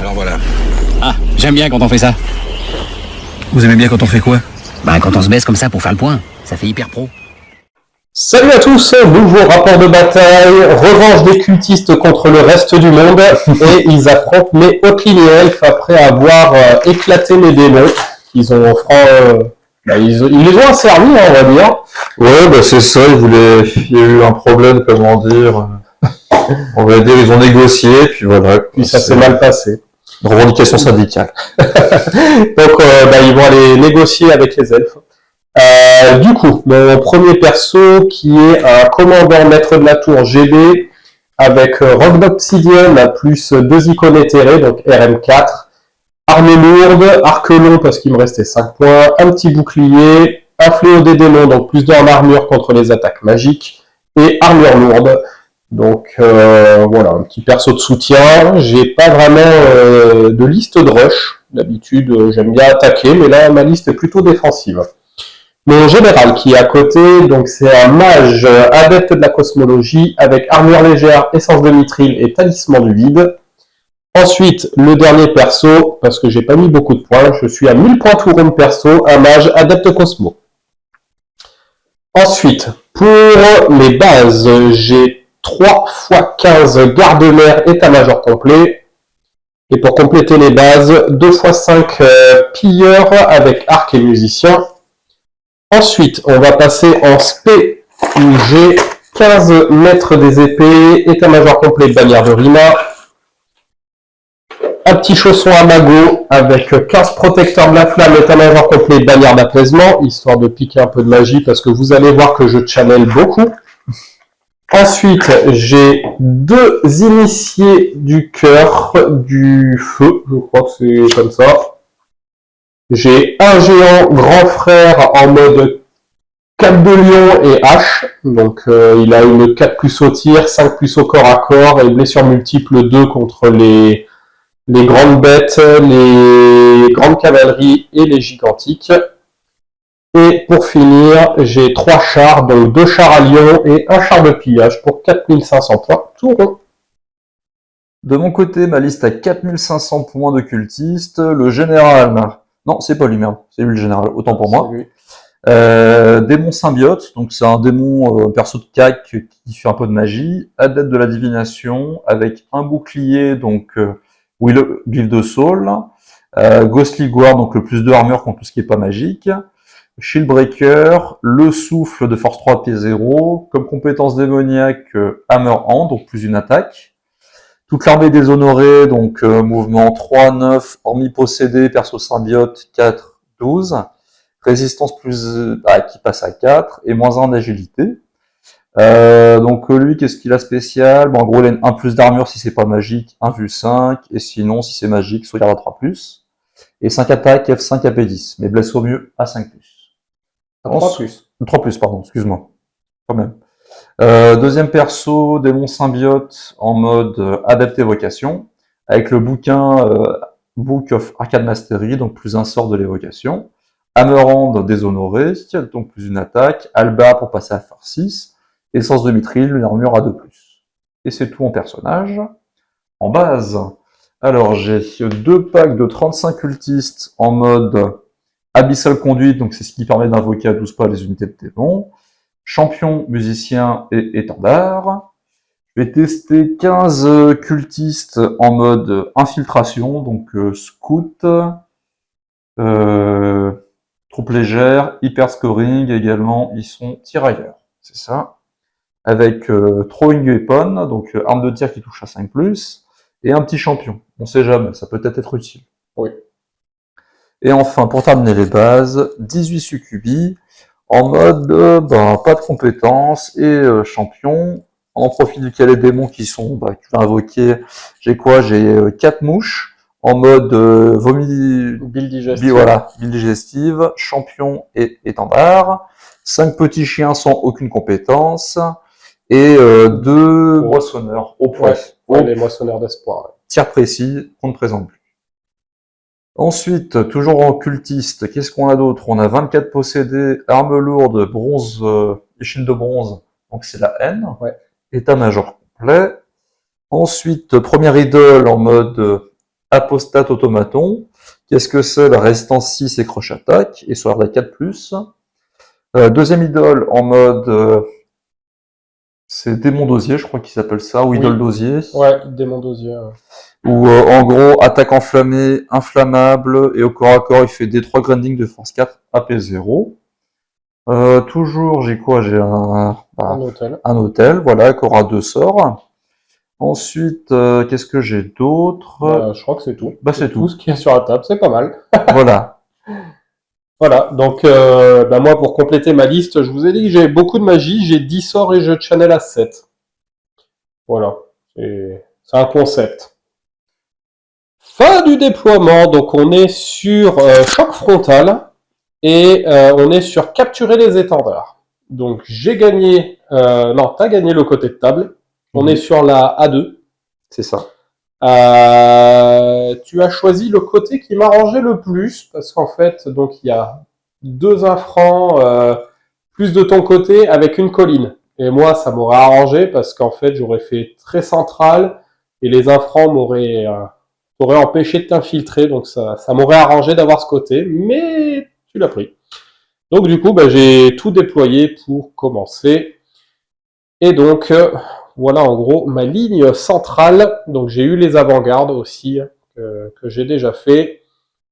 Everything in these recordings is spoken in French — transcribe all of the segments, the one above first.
Alors voilà. Ah, j'aime bien quand on fait ça. Vous aimez bien quand on fait quoi? Bah, quand on se baisse comme ça pour faire le point. Ça fait hyper pro. Salut à tous, nouveau rapport de bataille, revanche des cultistes contre le reste du monde, et ils affrontent mes Hotline Elf après avoir éclaté mes démons. Ils les ont asservis, on va dire. Ouais, bah c'est ça, il y a eu un problème, comment dire, on va dire, ils ont négocié, puis voilà. Puis ça s'est mal passé. Revendication syndicale. Donc ils vont aller négocier avec les elfes. Du coup, mon premier perso qui est un commandant maître de la tour GB avec Roc d'Obsidienne plus 2 icônes éthérées, donc RM4, armée lourde, arc long parce qu'il me restait 5 points, un petit bouclier, un fléau des démons, donc plus 2 en armure contre les attaques magiques, et armure lourde. Donc voilà, un petit perso de soutien. J'ai pas vraiment de liste de rush. D'habitude, j'aime bien attaquer, mais là, ma liste est plutôt défensive. Mon général qui est à côté, donc c'est un mage adepte de la cosmologie avec armure légère, essence de mithril et talisman du vide. Ensuite, le dernier perso, parce que j'ai pas mis beaucoup de points, je suis à 1000 points tout rond perso, un mage adepte cosmo. Ensuite, pour les bases, j'ai 3 x 15 garde-mer état-major complet. Et pour compléter les bases, 2 x 5 pilleurs avec arc et musicien. Ensuite, on va passer en spé où j'ai 15 maîtres des épées, état-major complet, bannière de Rima. Un petit chausson à magot avec 15 protecteurs de la flamme, état-major complet, bannière d'apaisement, histoire de piquer un peu de magie parce que vous allez voir que je channel beaucoup. Ensuite, j'ai 2 initiés du cœur du feu, je crois que c'est comme ça. J'ai un géant grand frère en mode 4 de lion et hache, donc il a une 4 plus au tir, 5 plus au corps à corps et blessure multiple 2 contre les grandes bêtes, les grandes cavaleries et les gigantiques. Et pour finir, j'ai 3 chars, donc 2 chars à lion et un char de pillage pour 4500 points tout rond. De mon côté, ma liste a 4500 points de cultistes, le général... Non, c'est pas lui, merde, c'est lui le général, autant pour moi. Démon symbiote, donc c'est un démon perso de CAC qui fait un peu de magie, adepte de la divination, avec un bouclier, donc glyphe de Soul, Ghostly Guard, donc le plus 2 armure contre tout ce qui est pas magique, Shieldbreaker, le souffle de force 3 pied 0, comme compétence démoniaque Hammer Hand, donc plus une attaque. Toute l'armée des honorés, donc mouvement 3, 9, hormis possédé, perso symbiote 4, 12. Résistance plus qui passe à 4 et moins 1 d'agilité. Donc lui, qu'est-ce qu'il a spécial? Bon, en gros, il a 1 plus d'armure si c'est pas magique, 1 vue 5, et sinon, si c'est magique, soit il a 3 plus. Et 5 attaques, F5, AP10, mais blesse au mieux à 5 plus. 3 plus. 3 plus, pardon, excuse-moi. Quand même. Deuxième perso, démon symbiote en mode adepte évocation, avec le bouquin Book of Arcade Mastery, donc plus un sort de l'évocation. Hammerhand déshonoré, donc plus une attaque. Alba pour passer à force 6. Essence de mithril, une armure à 2+. Et c'est tout en personnage. En base, alors j'ai 2 packs de 35 cultistes en mode Abyssal Conduite, donc c'est ce qui permet d'invoquer à 12 pas les unités de démons. Champion, musicien et étendard. Je vais tester 15 cultistes en mode infiltration, donc scout, troupe légère, hyper scoring également, ils sont tirailleurs, c'est ça. Avec throwing weapon, donc arme de tir qui touche à 5+, et un petit champion, on sait jamais, ça peut être utile. Oui. Et enfin, pour terminer les bases, 18 succubis, en mode pas de compétences et champion, en profil duquel les démons qui sont que tu vas invoquer, j'ai quoi? J'ai 4 mouches en mode Build digestive. Voilà, build digestive, champion et étendard, 5 petits chiens sans aucune compétence et 2 moissonneurs au point. Ouais, les moissonneurs d'espoir. Ouais. Tir précis, on ne présente plus. Ensuite, toujours en cultiste, qu'est-ce qu'on a d'autre? On a 24 possédés, armes lourdes, bronze, échine de bronze, donc c'est la haine. Ouais. État-major complet. Ensuite, première idole en mode Apostate Automaton. Qu'est-ce que c'est? La résistance 6 et croche attaque, et sur la 4+. Deuxième idole en mode... c'est démon d'osier, je crois qu'il s'appelle ça, ou idole d'osier. Ouais, démon d'osier. Ouais. Où en gros, attaque enflammée, inflammable, et au corps à corps, il fait D3 grinding de force 4, AP0. Toujours, j'ai quoi? J'ai un hôtel. Un hôtel, voilà, qui aura 2 sorts. Ensuite, qu'est-ce que j'ai d'autre? Je crois que c'est tout. Bah, c'est tout. Tout ce qu'il y a sur la table, c'est pas mal. Voilà. Voilà, donc moi, pour compléter ma liste, je vous ai dit que j'ai beaucoup de magie, j'ai 10 sorts et je channel à 7. Voilà, c'est un concept. Fin du déploiement, donc on est sur choc frontal et on est sur capturer les étendards. Donc j'ai gagné, non, t'as gagné le côté de table, on est sur la A2. C'est ça. Tu as choisi le côté qui m'arrangeait le plus, parce qu'en fait, donc il y a 2 infrans plus de ton côté avec une colline. Et moi, ça m'aurait arrangé parce qu'en fait, j'aurais fait très central et les infrans m'auraient empêché de t'infiltrer, donc ça m'aurait arrangé d'avoir ce côté, mais tu l'as pris. Donc du coup, j'ai tout déployé pour commencer. Et donc, voilà en gros ma ligne centrale. Donc j'ai eu les avant-gardes aussi que j'ai déjà fait.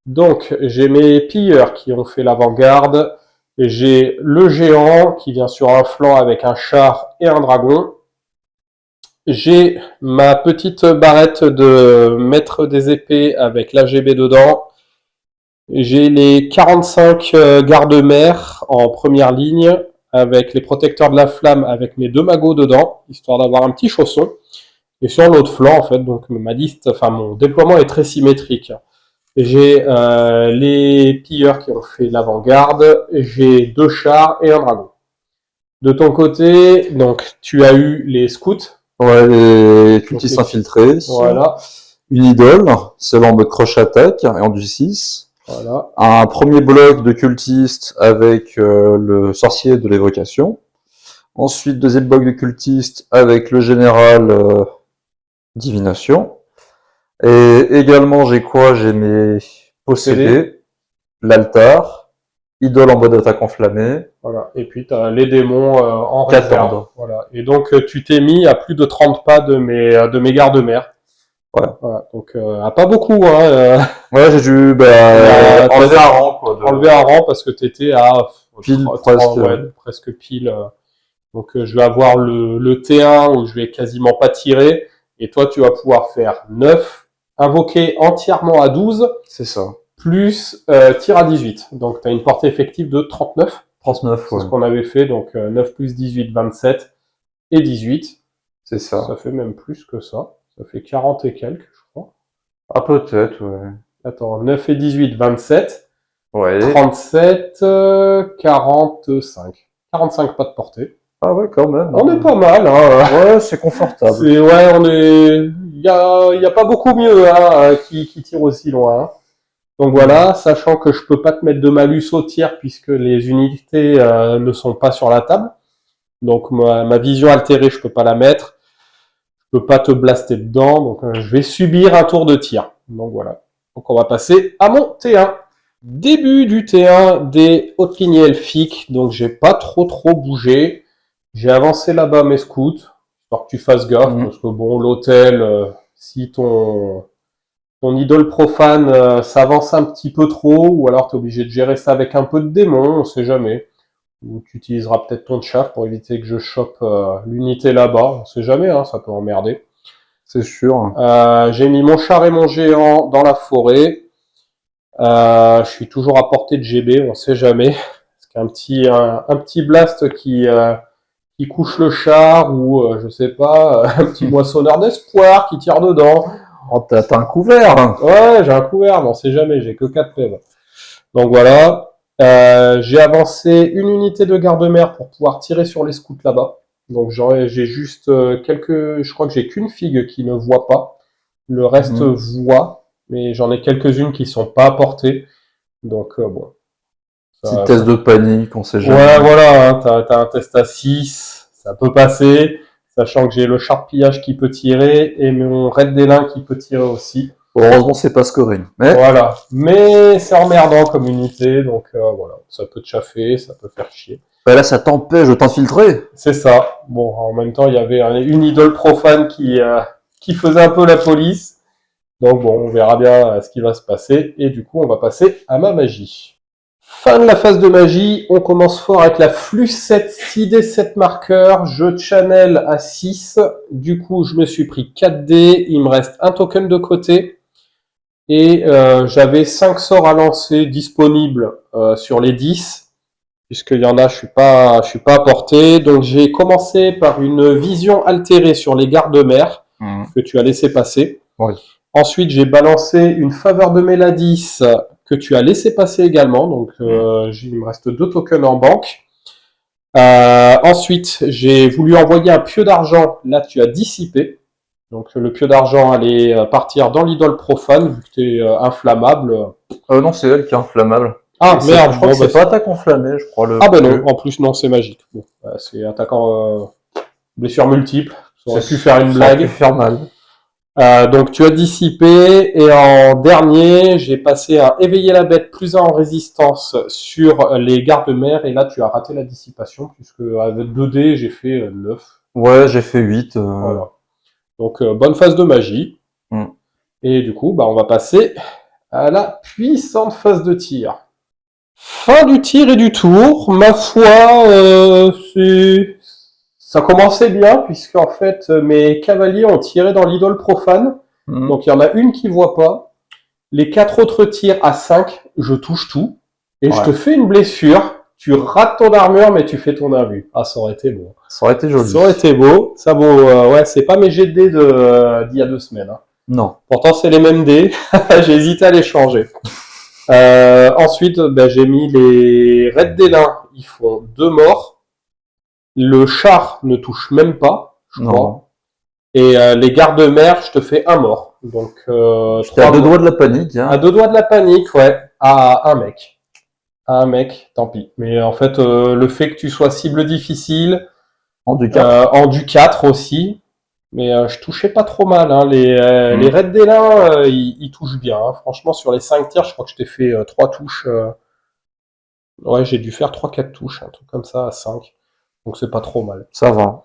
Donc j'ai mes pilleurs qui ont fait l'avant-garde. J'ai le géant qui vient sur un flanc avec un char et un dragon. J'ai ma petite barrette de maître des épées avec l'AGB dedans. J'ai les 45 gardes-mères en première ligne avec les protecteurs de la flamme avec mes 2 magots dedans, histoire d'avoir un petit chausson. Et sur l'autre flanc, en fait, donc ma liste, enfin mon déploiement est très symétrique. J'ai les pilleurs qui ont fait l'avant-garde, j'ai 2 chars et un dragon. De ton côté, donc tu as eu les scouts. Ouais, les cultistes Donc, infiltrés. Voilà. Une idole, celle en mode croche attaque et en du 6. Voilà. Un premier bloc de cultistes avec le sorcier de l'évocation. Ensuite, deuxième bloc de cultistes avec le général divination. Et également, j'ai quoi? J'ai mes possédés, l'altar, idole en mode attaque enflammée. Voilà. Et puis tu as les démons en 4 réserve. ordres. Voilà. Et donc tu t'es mis à plus de 30 pas de mes gardes-mères. Ouais. Voilà. Donc à pas beaucoup, hein. Ouais, j'ai dû enlever un rang, quoi. Enlever un rang parce que tu étais à pile, presque pile. Donc je vais avoir le T1 où je vais quasiment pas tirer. Et toi, tu vas pouvoir faire 9, invoquer entièrement à 12. C'est ça. Plus tir à 18. Donc tu as une portée effective de 39. 39, c'est ce qu'on avait fait. Donc 9 plus 18, 27 et 18. C'est ça. Ça fait même plus que ça. Ça fait 40 et quelques, je crois. Ah, peut-être, ouais. Attends, 9 et 18, 27. Ouais. 37, 45. 45 pas de portée. Ah ouais, quand même. On est pas mal, hein. Ouais, c'est confortable. Il y a pas beaucoup mieux, hein, qui tire aussi loin, hein. Donc voilà, sachant que je peux pas te mettre de malus au tir puisque les unités ne sont pas sur la table. Donc ma vision altérée, je peux pas la mettre. Je peux pas te blaster dedans, donc je vais subir un tour de tir. Donc voilà. Donc on va passer à mon T1. Début du T1 des hautes lignées elfiques, donc j'ai pas trop bougé. J'ai avancé là-bas mes scouts, histoire que tu fasses gaffe, parce que bon, l'hôtel, si ton idole profane s'avance un petit peu trop, ou alors tu es obligé de gérer ça avec un peu de démon, on sait jamais. Ou tu utiliseras peut-être ton chaff pour éviter que je chope l'unité là-bas, on sait jamais, hein, ça peut emmerder. C'est sûr. J'ai mis mon char et mon géant dans la forêt. Je suis toujours à portée de GB, on sait jamais. Parce qu'un petit blast qui couche le char, ou je sais pas, un petit moissonneur d'espoir qui tire dedans. Oh, t'as un couvert. Ouais, j'ai un couvert, mais on sait jamais, j'ai que 4 fèves. Donc voilà. J'ai avancé une unité de garde-mère pour pouvoir tirer sur les scouts là-bas. Donc j'ai juste je crois que j'ai qu'une figue qui ne voit pas. Le reste voit, mais j'en ai quelques-unes qui sont pas à portée. Donc bon. Petit test de panique, on sait jamais. Ouais, voilà, hein, t'as un test à 6, ça peut passer, sachant que j'ai le char de pillage qui peut tirer et mon raid d'élin qui peut tirer aussi. Heureusement, c'est pas scoring. Mais Voilà. Mais c'est emmerdant comme unité, donc voilà. Ça peut te chaffer, ça peut faire chier. bah là, ça t'empêche de t'infiltrer. C'est ça. Bon, en même temps, il y avait une idole profane qui faisait un peu la police. Donc bon, on verra bien ce qui va se passer. Et du coup, on va passer à ma magie. Fin de la phase de magie. On commence fort avec la flux 7, 6D7 marqueurs. Je channel à 6. Du coup, je me suis pris 4D. Il me reste un token de côté. Et j'avais 5 sorts à lancer disponibles sur les 10. Puisqu'il y en a, je suis pas à portée. Donc j'ai commencé par une vision altérée sur les gardes-mères que tu as laissé passer. Oui. Ensuite, j'ai balancé une faveur de Méladis que tu as laissé passer également. Donc il me reste 2 tokens en banque. Ensuite, j'ai voulu envoyer un pieu d'argent. Là, tu as dissipé. Donc le pieu d'argent allait partir dans l'idole profane vu que tu es inflammable. Non, c'est elle qui est inflammable. Ah merde, Je crois que c'est pas attaque enflammée, je crois. Ah ben non, en plus non, c'est magique. Bon, c'est attaquant blessure multiple. Ça aurait pu faire une blague. Ça aurait pu faire mal. Donc tu as dissipé et en dernier, j'ai passé un éveiller la bête plus 1 en résistance sur les gardes-mères et là tu as raté la dissipation puisque avec 2D j'ai fait 9. Ouais, j'ai fait 8. Voilà. Donc bonne phase de magie. Et du coup, on va passer à la puissante phase de tir. Fin du tir et du tour, ma foi, ça commençait bien, puisque en fait, mes cavaliers ont tiré dans l'idole profane, donc il y en a une qui voit pas, les 4 autres tirent à 5, je touche tout, et je te fais une blessure, tu rates ton armure, mais tu fais ton invu. Ah, ça aurait été beau. Ça aurait été joli. Ça aurait été beau, ça vaut, ouais, c'est pas mes jets de dés d'il y a 2 semaines. Hein. Non. Pourtant, c'est les mêmes dés, j'ai hésité à les changer. Ensuite, j'ai mis les raids d'Élin, ils font 2 morts. Le char ne touche même pas, je crois. Et les gardes-mères, je te fais 1 mort. Donc, j'étais à 2 doigts de la panique. Hein. À 2 doigts de la panique, ouais. À un mec. À un mec, tant pis. Mais en fait, le fait que tu sois cible difficile, en du 4, en du 4 aussi. Mais je touchais pas trop mal. Hein. Les raids d'Élin, ils touchent bien. Hein. Franchement, sur les 5 tirs, je crois que je t'ai fait 3 touches. Ouais, j'ai dû faire 3-4 touches, un truc comme ça, à 5. Donc c'est pas trop mal. Ça va.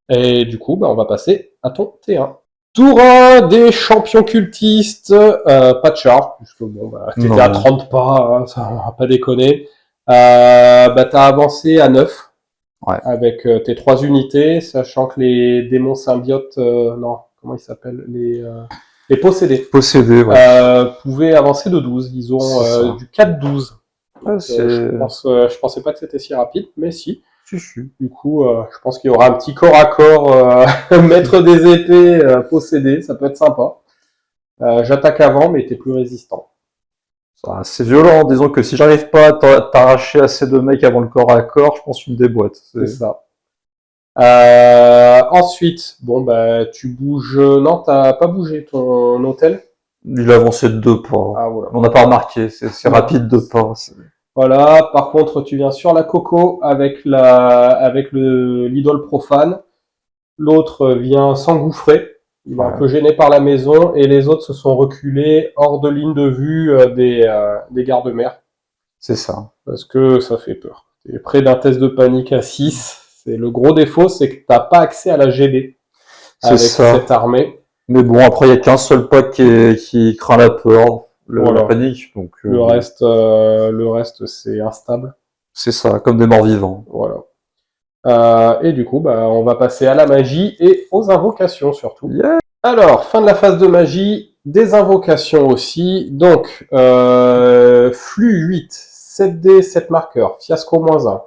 Et du coup, on va passer à ton T1. Tour 1 des champions cultistes. Pas de charge, puisque t'étais à 30 pas, hein, ça on va pas déconner. T'as avancé à 9. Ouais. Avec tes 3 unités, sachant que les démons symbiotes, non, comment ils s'appellent, les possédés. Possédés, ouais. Pouvaient avancer de 12. Ils ont du 4-12. Ouais, je pensais pas que c'était si rapide, mais si. Si. Du coup, je pense qu'il y aura un petit corps à corps, maître des épées possédés, ça peut être sympa. J'attaque avant, mais t'es plus résistant. C'est violent, disons que si j'arrive pas à t'arracher à ces 2 mecs avant le corps à corps, je pense une déboîte. C'est ça. Ensuite, tu bouges. Non, t'as pas bougé ton hôtel. Il a avancé de 2 pas. Ah, voilà. On n'a pas remarqué, c'est rapide 2 pas. Voilà, par contre, tu viens sur la coco avec l'idole profane. L'autre vient s'engouffrer. Il est un peu gêné par la maison et les autres se sont reculés hors de ligne de vue des gardes-mères. C'est ça. Parce que ça fait peur. T'es près d'un test de panique à 6. C'est le gros défaut, c'est que t'as pas accès à la GB avec cette armée. Mais bon, après, il n'y a qu'un seul pote qui craint la peur, la panique. Donc, le reste, c'est instable. C'est ça, comme des morts vivants. Voilà. Et du coup, on va passer à la magie et aux invocations surtout. Yeah. Alors, fin de la phase de magie, des invocations aussi. Donc, flux 8, 7D, 7 marqueurs, fiasco -1.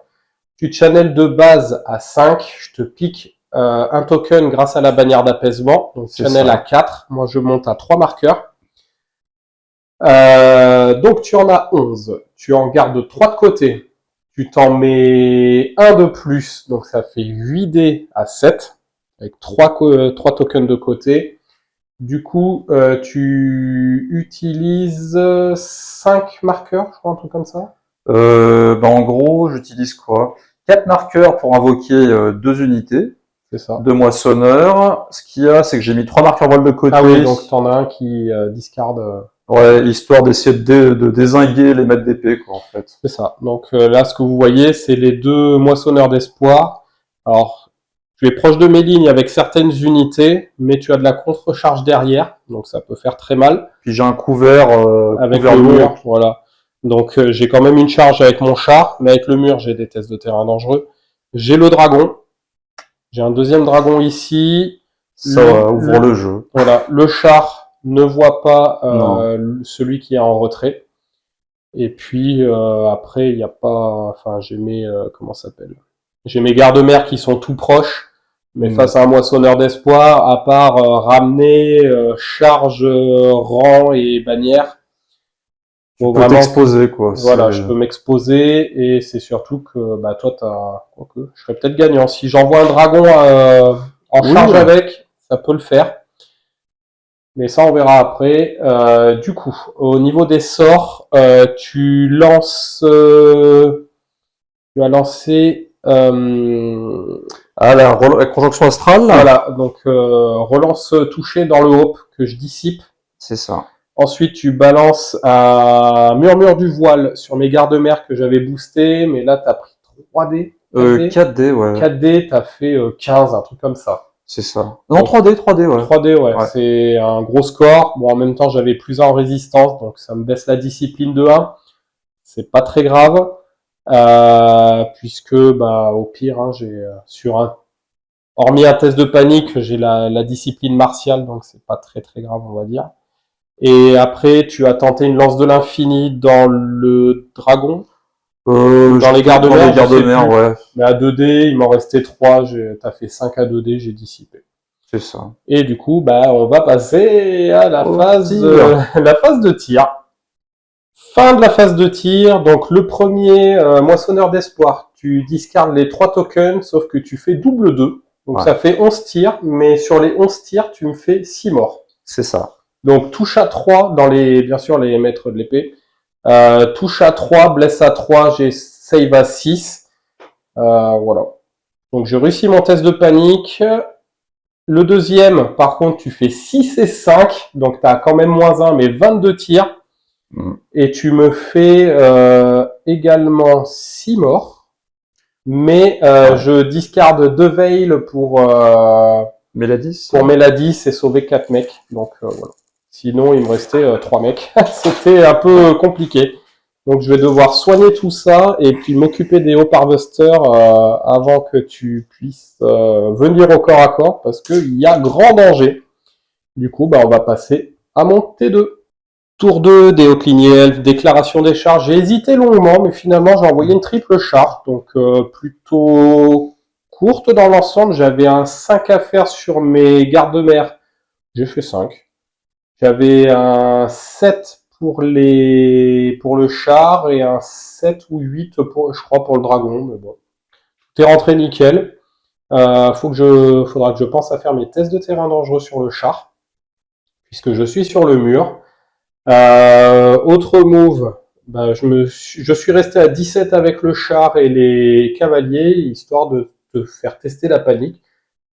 Tu channel de base à 5, je te pique un token grâce à la bannière d'apaisement. Donc, channel à 4, moi je monte à 3 marqueurs. Donc, tu en as 11. Tu en gardes 3 de côté. Tu t'en mets 1 de plus, donc ça fait 8D à 7, avec 3 tokens de côté. Du coup, tu utilises 5 marqueurs, je crois, un truc comme ça. En gros, j'utilise quoi? 4 marqueurs pour invoquer 2 unités. C'est ça. 2 moissonneurs. Ce qu'il y a, c'est que j'ai mis 3 marqueurs vol de côté. Ah oui, donc t'en as un qui discarde. Ouais, histoire d'essayer de dézinguer les maîtres d'épée, quoi, en fait. C'est ça. Donc là, ce que vous voyez, c'est les 2 moissonneurs d'espoir. Alors, tu es proche de mes lignes avec certaines unités, mais tu as de la contre-charge derrière, donc ça peut faire très mal. Puis j'ai un couvert Avec couvert le lourd. mur, voilà. Donc j'ai quand même une charge avec mon char, mais avec le mur, j'ai des tests de terrain dangereux. J'ai le dragon. J'ai un deuxième dragon ici. Ça ouvre le jeu. Voilà, le char ne voit pas Non. celui qui est en retrait. Et puis après, il n'y a pas. Enfin, j'ai mes comment ça s'appelle? J'ai mes gardes-mères qui sont tout proches, mais face à un moissonneur d'espoir, à part ramener charge, rang et bannière. Tu peux t'exposer, quoi. Voilà, je peux m'exposer et c'est surtout que bah toi quoique, je serais peut-être gagnant. Si j'envoie un dragon en charge avec, ça peut le faire. Mais ça on verra après. Du coup, au niveau des sorts, tu lances tu as lancé la conjonction astrale là. Voilà, donc relance touché dans le hope que je dissipe. C'est ça. Ensuite, tu balances un murmure du voile sur mes gardes-mères que j'avais boosté, mais là, tu as pris 3D. 4D, ouais. 4D, tu as fait 15, un truc comme ça. C'est ça. Non, 3D, ouais. 3D, ouais. C'est un gros score. Bon, en même temps, j'avais plus 1 en résistance, donc ça me baisse la discipline de 1. C'est pas très grave, puisque, bah, au pire, hein, j'ai hormis un test de panique, j'ai la discipline martiale, donc c'est pas très très grave, on va dire. Et après, tu as tenté une lance de l'infini dans le dragon. Dans les gardes-mères, ouais. Mais à 2D, il m'en restait 3. T'as fait 5 à 2D, j'ai dissipé. C'est ça. Et du coup, bah, on va passer à la phase de tir. Fin de la phase de tir. Donc, le premier moissonneur d'espoir. Tu discardes les 3 tokens, sauf que tu fais double 2. Donc, ça fait 11 tirs. Mais sur les 11 tirs, tu me fais 6 morts. C'est ça. Donc, touche à 3 dans bien sûr, les maîtres de l'épée. Touche à 3, blesse à 3, j'ai save à 6. Voilà. Donc, je réussis mon test de panique. Le deuxième, par contre, tu fais 6 et 5. Donc, tu as quand même moins 1, mais 22 tirs. Et tu me fais également 6 morts. Mais je discarde 2 veils pour Méladis. Pour Méladis et sauver 4 mecs. Donc, voilà. Sinon, il me restait 3 mecs. C'était un peu compliqué. Donc, je vais devoir soigner tout ça et puis m'occuper des Hope Harvesters avant que tu puisses venir au corps à corps parce qu'il y a grand danger. Du coup, bah, on va passer à mon T2. Tour 2 des hautes lignées elfes, déclaration des charges. J'ai hésité longuement, mais finalement, j'ai envoyé une triple charge. Donc, plutôt courte dans l'ensemble. J'avais un 5 à faire sur mes gardes-mères. J'ai fait 5. J'avais un 7 pour le char et un 7 ou 8 je crois pour le dragon, mais bon. Tout est rentré nickel. Faudra que je pense à faire mes tests de terrain dangereux sur le char, puisque je suis sur le mur. Autre move, bah, je suis resté à 17 avec le char et les cavaliers, histoire de te faire tester la panique.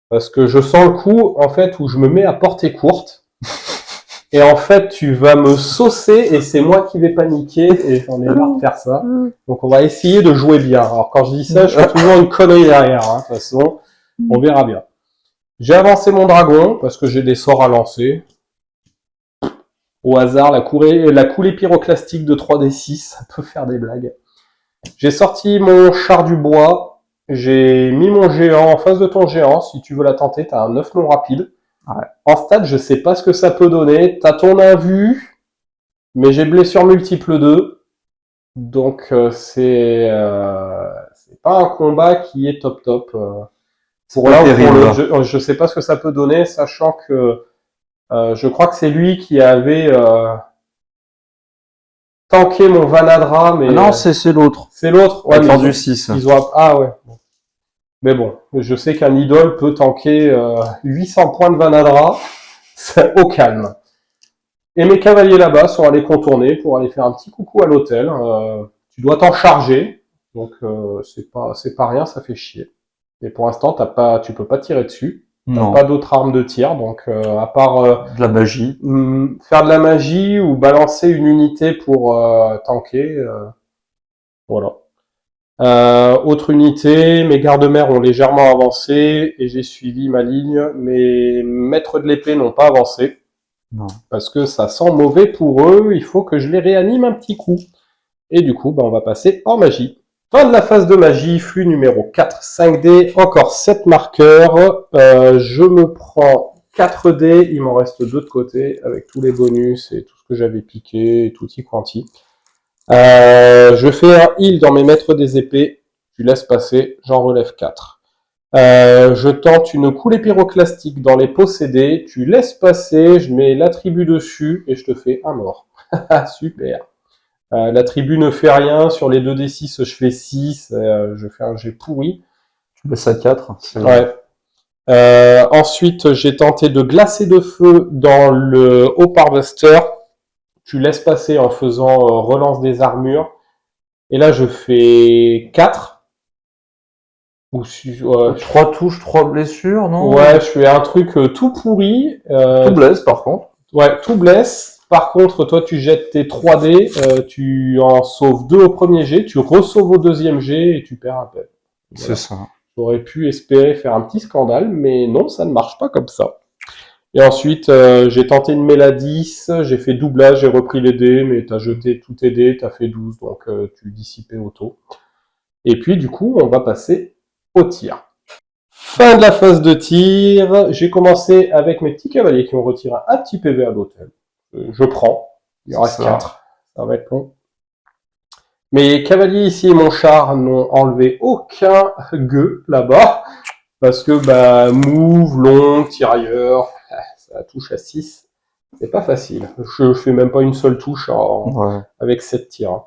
Parce que je sens le coup, en fait, où je me mets à portée courte. Et en fait, tu vas me saucer et c'est moi qui vais paniquer et j'en ai marre de faire ça. Donc, on va essayer de jouer bien. Alors, quand je dis ça, je fais toujours une connerie derrière. Hein. De toute façon, on verra bien. J'ai avancé mon dragon parce que j'ai des sorts à lancer. Au hasard, la coulée pyroclastique de 3d6, ça peut faire des blagues. J'ai sorti mon char du bois. J'ai mis mon géant en face de ton géant. Si tu veux la tenter, t'as un 9 non rapide. Ouais. En stade, je sais pas ce que ça peut donner. T'as ton invu, mais j'ai blessure multiple 2. Donc, c'est pas un combat qui est top. Pour là, je sais pas ce que ça peut donner, sachant que je crois que c'est lui qui avait tanké mon Vanadra, mais... Non, c'est l'autre. C'est l'autre. Ouais, mais du 6. Ah ouais. Mais bon, je sais qu'un idole peut tanker 800 points de Vanadra au calme. Et mes cavaliers là-bas sont allés contourner pour aller faire un petit coucou à l'hôtel. Tu dois t'en charger, donc c'est pas rien, ça fait chier. Et pour l'instant, tu peux pas tirer dessus. Non. Pas d'autres armes de tir, donc à part De la magie. faire de la magie ou balancer une unité pour tanker. Voilà. Autre unité, mes gardes-mères ont légèrement avancé et j'ai suivi ma ligne. Mes maîtres de l'épée n'ont pas avancé. Non. Parce que ça sent mauvais pour eux, il faut que je les réanime un petit coup. Et du coup, on va passer en magie. Fin de la phase de magie, flux numéro 4, 5D, encore 7 marqueurs. Je me prends 4 dés, il m'en reste 2 de côté, avec tous les bonus et tout ce que j'avais piqué, et tutti quanti. Je fais un heal dans mes maîtres des épées, tu laisses passer, j'en relève 4. Je tente une coulée pyroclastique dans les possédés, tu laisses passer, je mets l'attribut dessus et je te fais un mort. Super. L'attribut ne fait rien, sur les 2d6 je fais 6, je fais un jet pourri. Tu laisses à 4. Ouais. Ensuite, j'ai tenté de glacer de feu dans le Hope Harvester. Tu laisses passer en faisant relance des armures. Et là, je fais 4. Ou 3 touches, 3 blessures, non? Ouais, je fais un truc tout pourri. Tout blesse, par contre. Ouais, tout blesse. Par contre, toi, tu jettes tes 3 dés, tu en sauves 2 au premier jet, tu re-sauves au deuxième jet et tu perds un peu. C'est Voilà. ça. J'aurais pu espérer faire un petit scandale, mais non, ça ne marche pas comme ça. Et ensuite, j'ai tenté une mêle à 10, j'ai fait doublage, j'ai repris les dés, mais t'as jeté tous tes dés, t'as fait 12, donc tu dissipais auto. Et puis, du coup, on va passer au tir. Fin de la phase de tir, j'ai commencé avec mes petits cavaliers qui ont retiré un petit PV à l'hôtel. Je prends, il en reste 4, ça va être long. Mes cavaliers ici et mon char n'ont enlevé aucun gueux là-bas, parce que move, long, tirailleur, ça touche à 6, c'est pas facile. Je fais même pas une seule touche avec 7 tirs.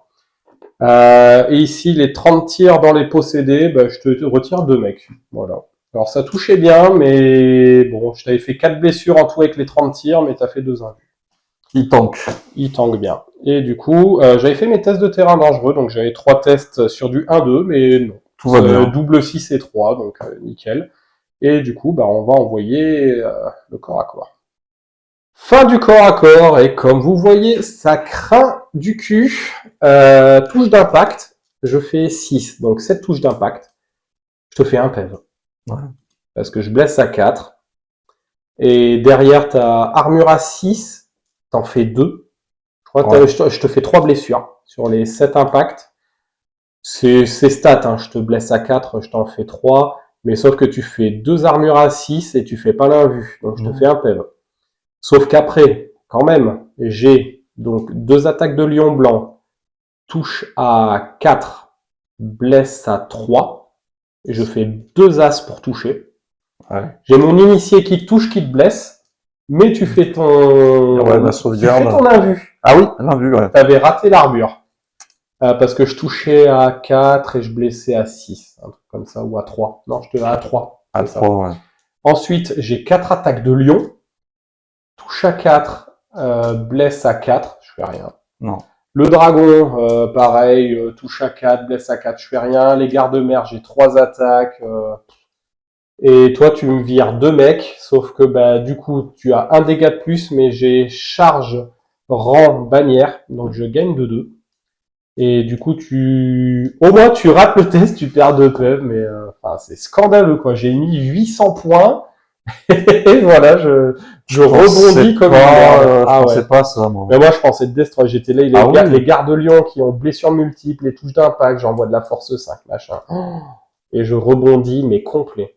Et ici, les 30 tirs dans les possédés, je te retire 2 mecs. Voilà. Alors ça touchait bien, mais bon, je t'avais fait 4 blessures en tout avec les 30 tirs, mais t'as fait 2 invus. Il tank. Il tank bien. Et du coup, j'avais fait mes tests de terrain dangereux, donc j'avais 3 tests sur du 1-2, mais non. Tout va bien. Double 6 et 3, donc nickel. Et du coup, on va envoyer le corps à corps. Fin du corps à corps, et comme vous voyez, ça craint du cul. Touche d'impact, je fais 6, donc 7 touches d'impact. Je te fais un PEV. Ouais. Parce que je blesse à 4. Et derrière, t'as armure à 6, t'en fais 2. Je crois que je te fais 3 blessures sur les 7 impacts. C'est stat, hein. Je te blesse à 4, je t'en fais 3. Mais sauf que tu fais 2 armures à 6 et tu fais pas l'invue. Donc je te fais un PEV. Sauf qu'après, quand même, j'ai donc 2 attaques de lion blanc, touche à 4, blesse à 3, et je fais 2 as pour toucher. Ouais. J'ai mon initié qui te touche, qui te blesse, mais tu fais ton, la sauvegarde. Tu fais ton invue. Ah oui, l'invue, ouais. T'avais raté l'armure. Parce que je touchais à 4 et je blessais à 6, un truc comme ça, ou à 3. Non, je te à 3. À 3, ouais. Ensuite, j'ai 4 attaques de lion. Touche à 4, blesse à 4, je fais rien. Non. Le dragon, pareil, touche à 4, blesse à 4, je fais rien. Les gardes-mères, j'ai 3 attaques. Et toi, tu me vires 2 mecs, sauf que du coup, tu as un dégât de plus, mais j'ai charge, rang, bannière, donc je gagne de 2. Et du coup, au moins, tu rates le test, tu perds 2 PEV, mais c'est scandaleux, quoi. J'ai mis 800 points. Et voilà, je rebondis comme je pensais pas ça, moi. Mais moi, je pensais de destroy. J'étais là, les gardes-lions qui ont blessures multiples, les touches d'impact, j'envoie de la force 5, machin. Et je rebondis, mais complet.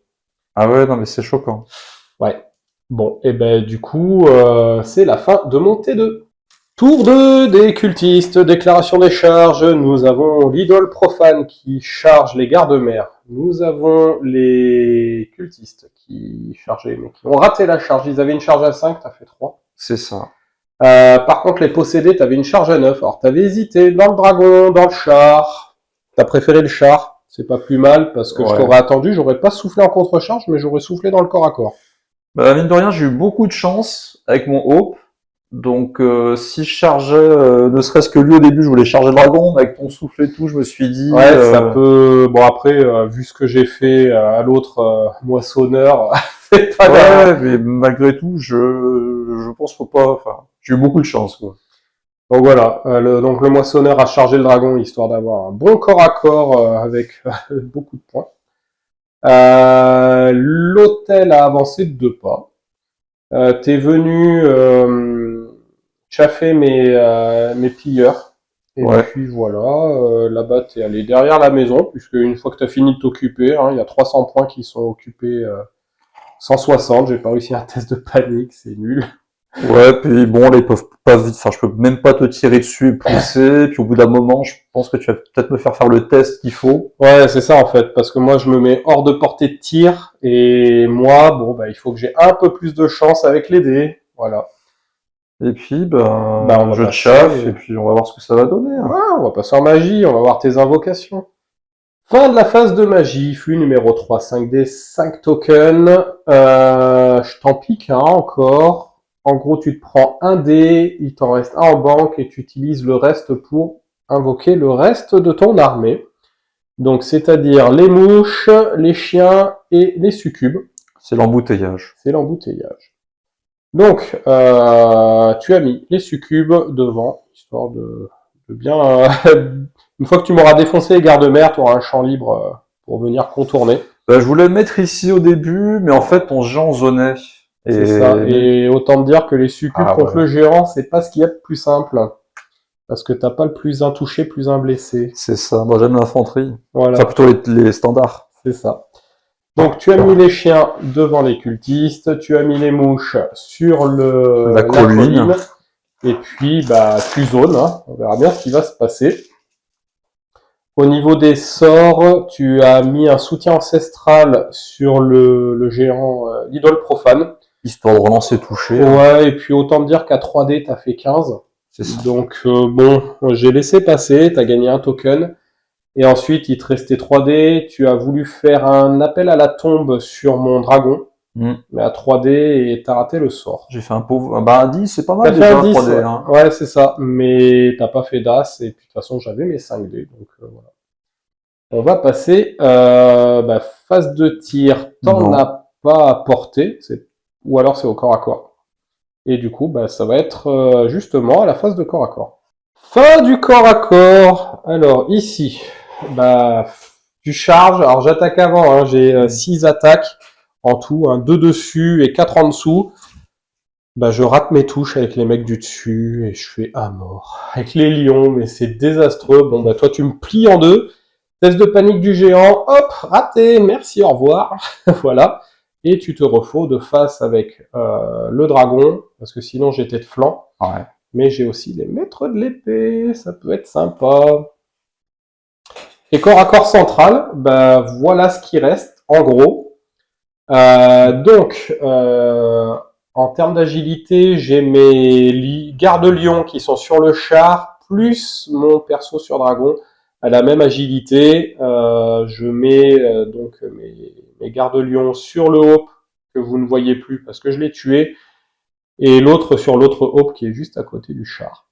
Ah ouais, non, mais c'est choquant. Ouais. Bon, et du coup, c'est la fin de mon T2. Tour 2 des cultistes, déclaration des charges. Nous avons l'idole profane qui charge les gardes-mères. Nous avons les cultistes qui chargeaient, mais qui ont raté la charge. Ils avaient une charge à 5, t'as fait 3. C'est ça. Par contre, les possédés, t'avais une charge à 9. Alors, t'avais hésité dans le dragon, dans le char. T'as préféré le char. C'est pas plus mal, parce que je t'aurais attendu. J'aurais pas soufflé en contre-charge, mais j'aurais soufflé dans le corps à corps. Mine de rien, j'ai eu beaucoup de chance avec mon Hope. Donc, si je chargeais, ne serait-ce que lui au début, je voulais charger le dragon, mais avec ton souffle et tout, je me suis dit... Ouais, ça peut... Bon, après, vu ce que j'ai fait à l'autre moissonneur, c'est pas grave. Ouais, mais malgré tout, je pense qu'il faut pas... Enfin, j'ai eu beaucoup de chance, quoi. Donc voilà, donc le moissonneur a chargé le dragon, histoire d'avoir un bon corps à corps avec beaucoup de points. L'hôtel a avancé de 2 pas. T'es venu chaffer mes pilleurs. Et Ouais. puis voilà, là-bas t'es allé derrière la maison, puisque une fois que t'as fini de t'occuper, hein, il y a 300 points qui sont occupés, 160, j'ai pas réussi un test de panique, c'est nul. Ouais, puis bon, là, ils peuvent pas vite, enfin, je peux même pas te tirer dessus et pousser, puis au bout d'un moment, je pense que tu vas peut-être me faire le test qu'il faut. Ouais, c'est ça en fait, parce que moi je me mets hors de portée de tir, et moi, bon, bah il faut que j'ai un peu plus de chance avec les dés, voilà. Et puis, on va je te passer- chauffe, et puis on va voir ce que ça va donner. Hein. Ouais, on va passer en magie, on va voir tes invocations. Fin de la phase de magie, flux numéro 3, 5D, 5 tokens. Je t'en pique un encore. En gros, tu te prends un dé, il t'en reste un en banque et tu utilises le reste pour invoquer le reste de ton armée. Donc, c'est-à-dire les mouches, les chiens et les succubes. C'est l'embouteillage. C'est l'embouteillage. Donc, tu as mis les succubes devant, histoire de bien... une fois que tu m'auras défoncé les gardes-mères, tu auras un champ libre pour venir contourner. Je voulais le mettre ici au début, mais en fait, ton géant zonait. C'est ça. Et autant te dire que les succubes contre le géant, c'est pas ce qu'il y a de plus simple. Parce que t'as pas le plus un touché, plus un blessé. C'est ça. Moi, j'aime l'infanterie. Voilà. Enfin, plutôt les standards. C'est ça. Donc, tu as mis les chiens devant les cultistes, tu as mis les mouches sur la colline. Et puis, bah, tu zones, hein. On verra bien ce qui va se passer. Au niveau des sorts, tu as mis un soutien ancestral sur le géant, l'idole profane. Histoire de relancer toucher. Ouais, et puis autant te dire qu'à 3D, t'as fait 15. C'est ça. Donc, bon, j'ai laissé passer, t'as gagné un token. Et ensuite, il te restait 3D, tu as voulu faire un appel à la tombe sur mon dragon. Mais à 3D, et t'as raté le sort. J'ai fait un pauvre... un 10, c'est pas mal T'as déjà, fait un 10, 3D. ouais, hein. ouais c'est ça. Mais t'as pas fait d'as, et puis de toute façon, j'avais mes 5D, donc voilà. On va passer, phase de tir, t'en as pas à porter, ou alors c'est au corps à corps. Et du coup, ça va être justement à la phase de corps à corps. Fin du corps à corps. Alors ici, tu charges. Alors j'attaque avant, hein, j'ai 6 attaques en tout, 2 dessus et 4 en dessous. Je rate mes touches avec les mecs du dessus et je fais à mort. Avec les lions, mais c'est désastreux. Bon, toi tu me plies en deux. Test de panique du géant, hop, raté, merci, au revoir. Voilà. Et tu te refaux de face avec le dragon, parce que sinon j'étais de flanc. Ouais. Mais j'ai aussi les maîtres de l'épée, ça peut être sympa. Et corps à corps central, voilà ce qui reste, en gros. Donc, en termes d'agilité, j'ai mes gardes-lions qui sont sur le char, plus mon perso sur dragon. À la même agilité, je mets donc mes gardes-lions sur le hope que vous ne voyez plus parce que je l'ai tué, et l'autre sur l'autre hope qui est juste à côté du char.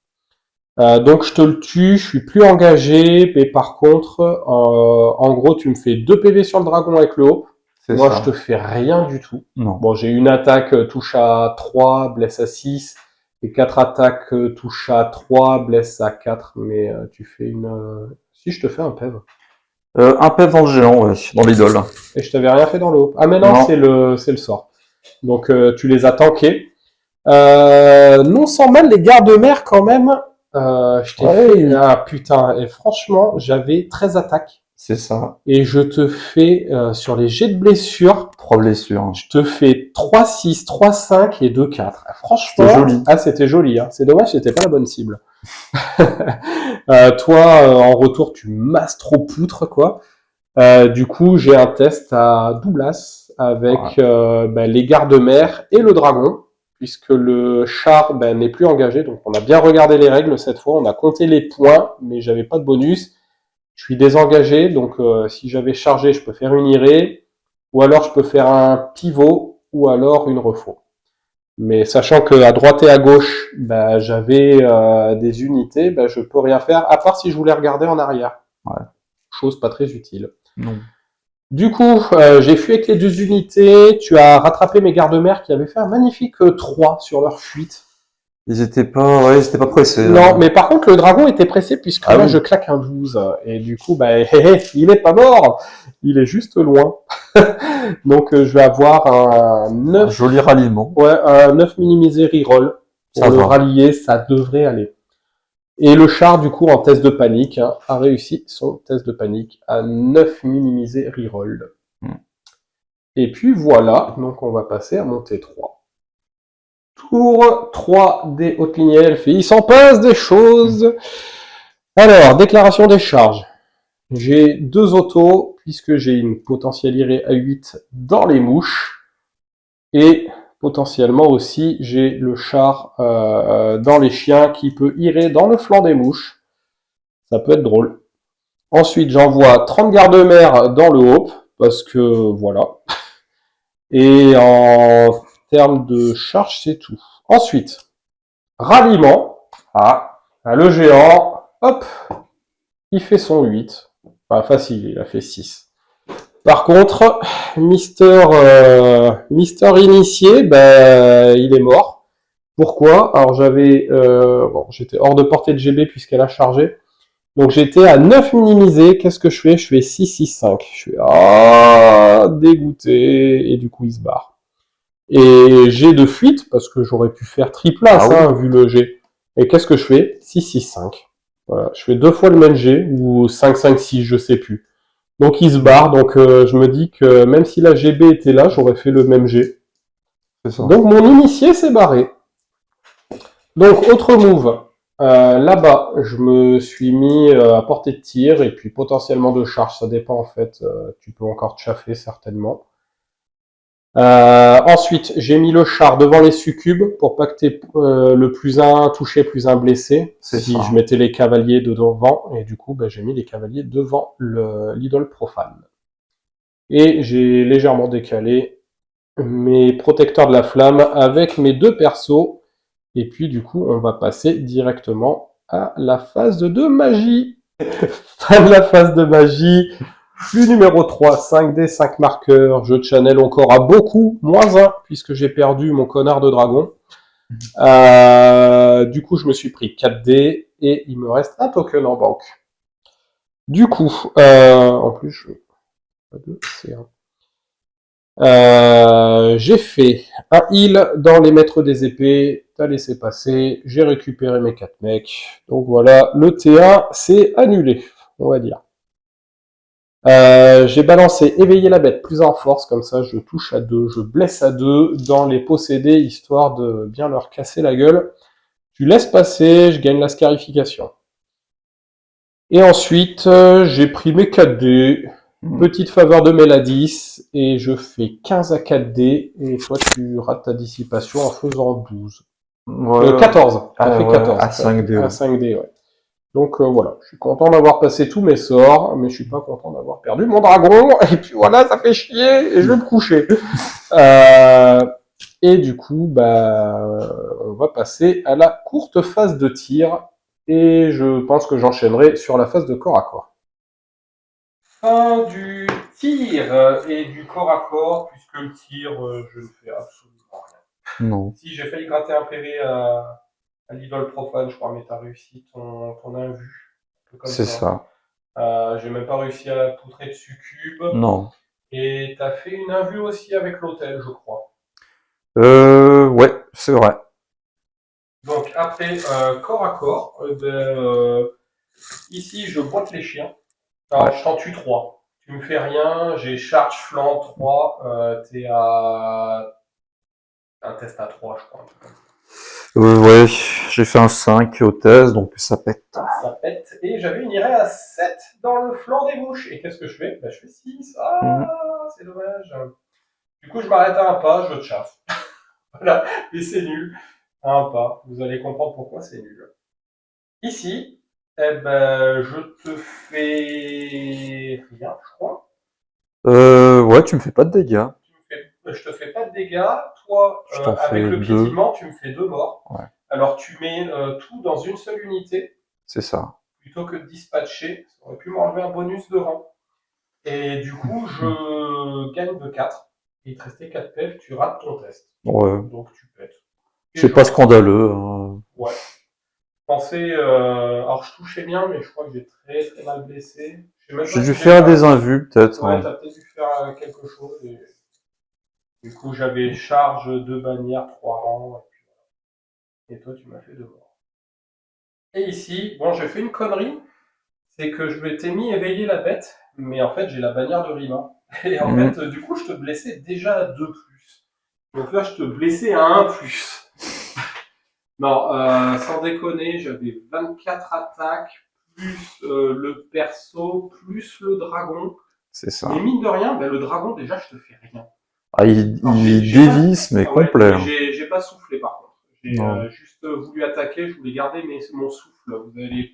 Donc je te le tue, je suis plus engagé, mais par contre, en gros, tu me fais 2 PV sur le dragon avec le hope. Moi, je te fais rien du tout. Non. Bon, j'ai une attaque touche à 3, blesse à 6. Et 4 attaques touche à 3, blesse à 4, mais tu fais une... Si, je te fais un PEV. Un PEV dans le géant, ouais, dans l'idole. Et je t'avais rien fait dans le haut. Ah mais non, c'est le sort. Donc tu les as tankés. Non sans mal, les gardes-mères quand même. Je t'ai fait... Ah putain, et franchement, j'avais 13 attaques. C'est ça. Et je te fais, sur les jets de blessures... 3 blessures. Je te fais 3, 6, 3, 5 et 2, 4. Franchement... C'était joli. Ah, c'était joli. Hein. C'est dommage, c'était pas la bonne cible. Toi, en retour, tu masses trop poutre, quoi. Du coup, j'ai un test à Douglas avec les gardes-mères et le dragon, puisque le char n'est plus engagé. Donc, on a bien regardé les règles cette fois. On a compté les points, mais j'avais pas de bonus. Je suis désengagé, donc si j'avais chargé, je peux faire une irée, ou alors je peux faire un pivot, ou alors une refaux. Mais sachant qu'à droite et à gauche, bah, j'avais des unités, bah, je peux rien faire, à part si je voulais regarder en arrière. Ouais. Chose pas très utile. Non. Du coup, j'ai fui avec les 2 unités. Tu as rattrapé mes gardes-mères qui avaient fait un magnifique 3 sur leur fuite. Ils étaient pas pressés. Non, mais par contre, le dragon était pressé puisque Ah là, oui. je claque un 12. Et du coup, bah, il est pas mort. Il est juste loin. Donc, je vais avoir un Un 9. joli ralliement. Ouais, un 9 minimisé reroll. Pour Ça le va. rallier, ça devrait aller. Et le char, du coup, en test de panique, hein, a réussi son test de panique à 9 minimisé reroll. Et puis voilà, donc on va passer à monter 3. Tour 3 des hautes lignées elfes. Et il s'en passe des choses. Alors, déclaration des charges. J'ai 2 autos, puisque j'ai une potentielle irée à 8 dans les mouches. Et potentiellement aussi, j'ai le char dans les chiens qui peut irer dans le flanc des mouches. Ça peut être drôle. Ensuite, j'envoie 30 gardes-mères dans le hope, parce que voilà. Et en termes de charge, c'est tout. Ensuite, ralliement. Le géant, hop, il fait son 8. Enfin, facile, il a fait 6. Par contre, Mister Initié, ben, il est mort. Pourquoi? Alors j'étais hors de portée de GB puisqu'elle a chargé. Donc j'étais à 9 minimisé. Qu'est-ce que je fais? Je fais 6, 6, 5. Je fais dégoûté. Et du coup, il se barre. Et G de fuite, parce que j'aurais pu faire triplace, vu le G. Et qu'est-ce que je fais? 6, 6, 5. Voilà. Je fais 2 fois le même G, ou 5, 5, 6, je sais plus. Donc il se barre, donc je me dis que même si la GB était là, j'aurais fait le même G. C'est ça. Donc mon initié s'est barré. Donc autre move. Là-bas, je me suis mis à portée de tir, et puis potentiellement de charge, ça dépend en fait. Tu peux encore te chaffer certainement. Ensuite, j'ai mis le char devant les succubes pour pas que t'aies le plus un touché, plus un blessé. Si je mettais les cavaliers devant, et du coup, j'ai mis les cavaliers devant l'idole profane. Et j'ai légèrement décalé mes protecteurs de la flamme avec mes 2 persos. Et puis, du coup, on va passer directement à la phase de magie. Fin de la phase de magie. Flux numéro 3, 5D, 5 marqueurs. Je channel encore à beaucoup, -1, puisque j'ai perdu mon connard de dragon. Du coup, je me suis pris 4D et il me reste un token en banque. Du coup, en plus, c'est j'ai fait un heal dans les maîtres des épées. T'as laissé passer. J'ai récupéré mes 4 mecs. Donc voilà, le T1, c'est annulé, on va dire. J'ai balancé éveiller la bête plus en force, comme ça je touche à 2, je blesse à 2 dans les possédés, histoire de bien leur casser la gueule. Tu laisses passer, je gagne la scarification. Et ensuite, j'ai pris mes 4D, petite faveur de Méladis, et je fais 15 à 4D, et toi tu rates ta dissipation en faisant 12. 14, t'as fait 14. À 5D. À 5D, ouais. Donc voilà, je suis content d'avoir passé tous mes sorts, mais je suis pas content d'avoir perdu mon dragon, et puis voilà, ça fait chier, et je vais me coucher. Et du coup, on va passer à la courte phase de tir, et je pense que j'enchaînerai sur la phase de corps à corps. Fin du tir et du corps à corps, puisque le tir, je ne fais absolument rien. Non. Si j'ai failli gratter un PV à l'idole profane, je crois, mais t'as réussi ton invue. C'est ça. J'ai même pas réussi à poutrer de succube. Non. Et t'as fait une invue aussi avec l'hôtel, je crois. Ouais, c'est vrai. Donc après, corps à corps, ici je boite les chiens. Alors je t'en tue 3. Tu me fais rien, j'ai charge flanc 3, t'es à un test à 3, je crois. Ouais, j'ai fait un 5 au test, donc ça pète. Ça pète. Et j'avais une irée à 7 dans le flanc des mouches. Et qu'est-ce que je fais? Je fais 6. C'est dommage. Du coup, je m'arrête à un pas, je chauffe. Voilà. Et c'est nul. À un pas. Vous allez comprendre pourquoi c'est nul. Ici, je te fais rien, je crois. Ouais, tu me fais pas de dégâts. Tu me fais je te fais pas de dégâts. Toi, Je t'en avec fais le 2. piétinement, tu me fais 2 morts. Ouais. Alors tu mets tout dans une seule unité, C'est ça. plutôt que de dispatcher. Ça aurait pu m'enlever un bonus de rang. Et du coup, je gagne de 4. Il te restait 4 PF, tu rates ton test. Ouais. Donc tu pètes. C'est pas scandaleux. Hein. Ouais. Alors je touchais bien, mais je crois que j'ai très très mal blessé. J'ai dû faire des invus, peut-être. Ouais, Hein. t'as peut-être dû faire quelque chose. Et... Du coup, j'avais charge 2 bannières, 3 rangs. Et toi, tu m'as fait 2 morts. Et ici, bon, j'ai fait une connerie. C'est que je m'étais mis éveiller la bête, mais en fait, j'ai la bannière de Rima. Et en fait, du coup, je te blessais déjà à 2+. Donc là, je te blessais à 1+. Non, sans déconner, j'avais 24 attaques, plus le perso, plus le dragon. C'est ça. Mais mine de rien, le dragon, déjà, je te fais rien. Ah, il dévisse, mais complet. J'ai pas soufflé, par contre. J'ai juste voulu attaquer, je voulais garder mon souffle. Vous allez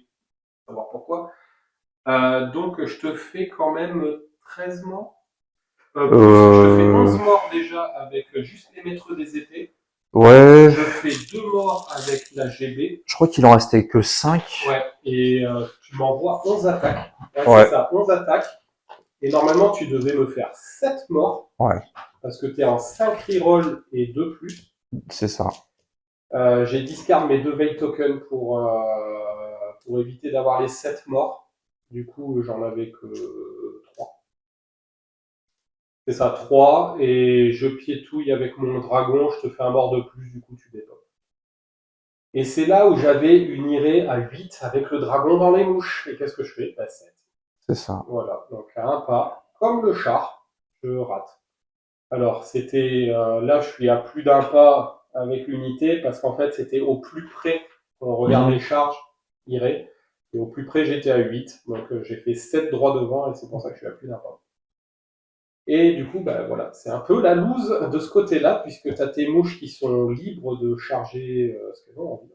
savoir pourquoi. Donc, je te fais quand même 13 morts. Je te fais 11 morts déjà avec juste les maîtres des épées. Ouais. Je fais 2 morts avec la GB. Je crois qu'il en restait que 5. Ouais, et tu m'envoies 11 attaques. Ouais. C'est ça, 11 attaques. Et normalement, tu devais me faire 7 morts. Ouais. Parce que tu es en 5 reroll et 2+. C'est ça. J'ai discard mes 2 veil tokens pour éviter d'avoir les 7 morts. Du coup, j'en avais que 3. C'est ça, 3. Et je piétouille avec mon dragon. Je te fais un mort de plus. Du coup, tu dépopes. Et c'est là où j'avais une irée à 8 avec le dragon dans les mouches. Et qu'est-ce que je fais 7. C'est ça. Voilà, donc à un pas, comme le char, je rate. Alors, c'était là, je suis à plus d'un pas avec l'unité parce qu'en fait, c'était au plus près. On regarde les charges, irée. Et au plus près, j'étais à 8. Donc, j'ai fait 7 droits devant et c'est pour ça que je suis à plus d'un pas. Et du coup, voilà, c'est un peu la loose de ce côté-là, puisque tu as tes mouches qui sont libres de charger ce qu'elles ont envie.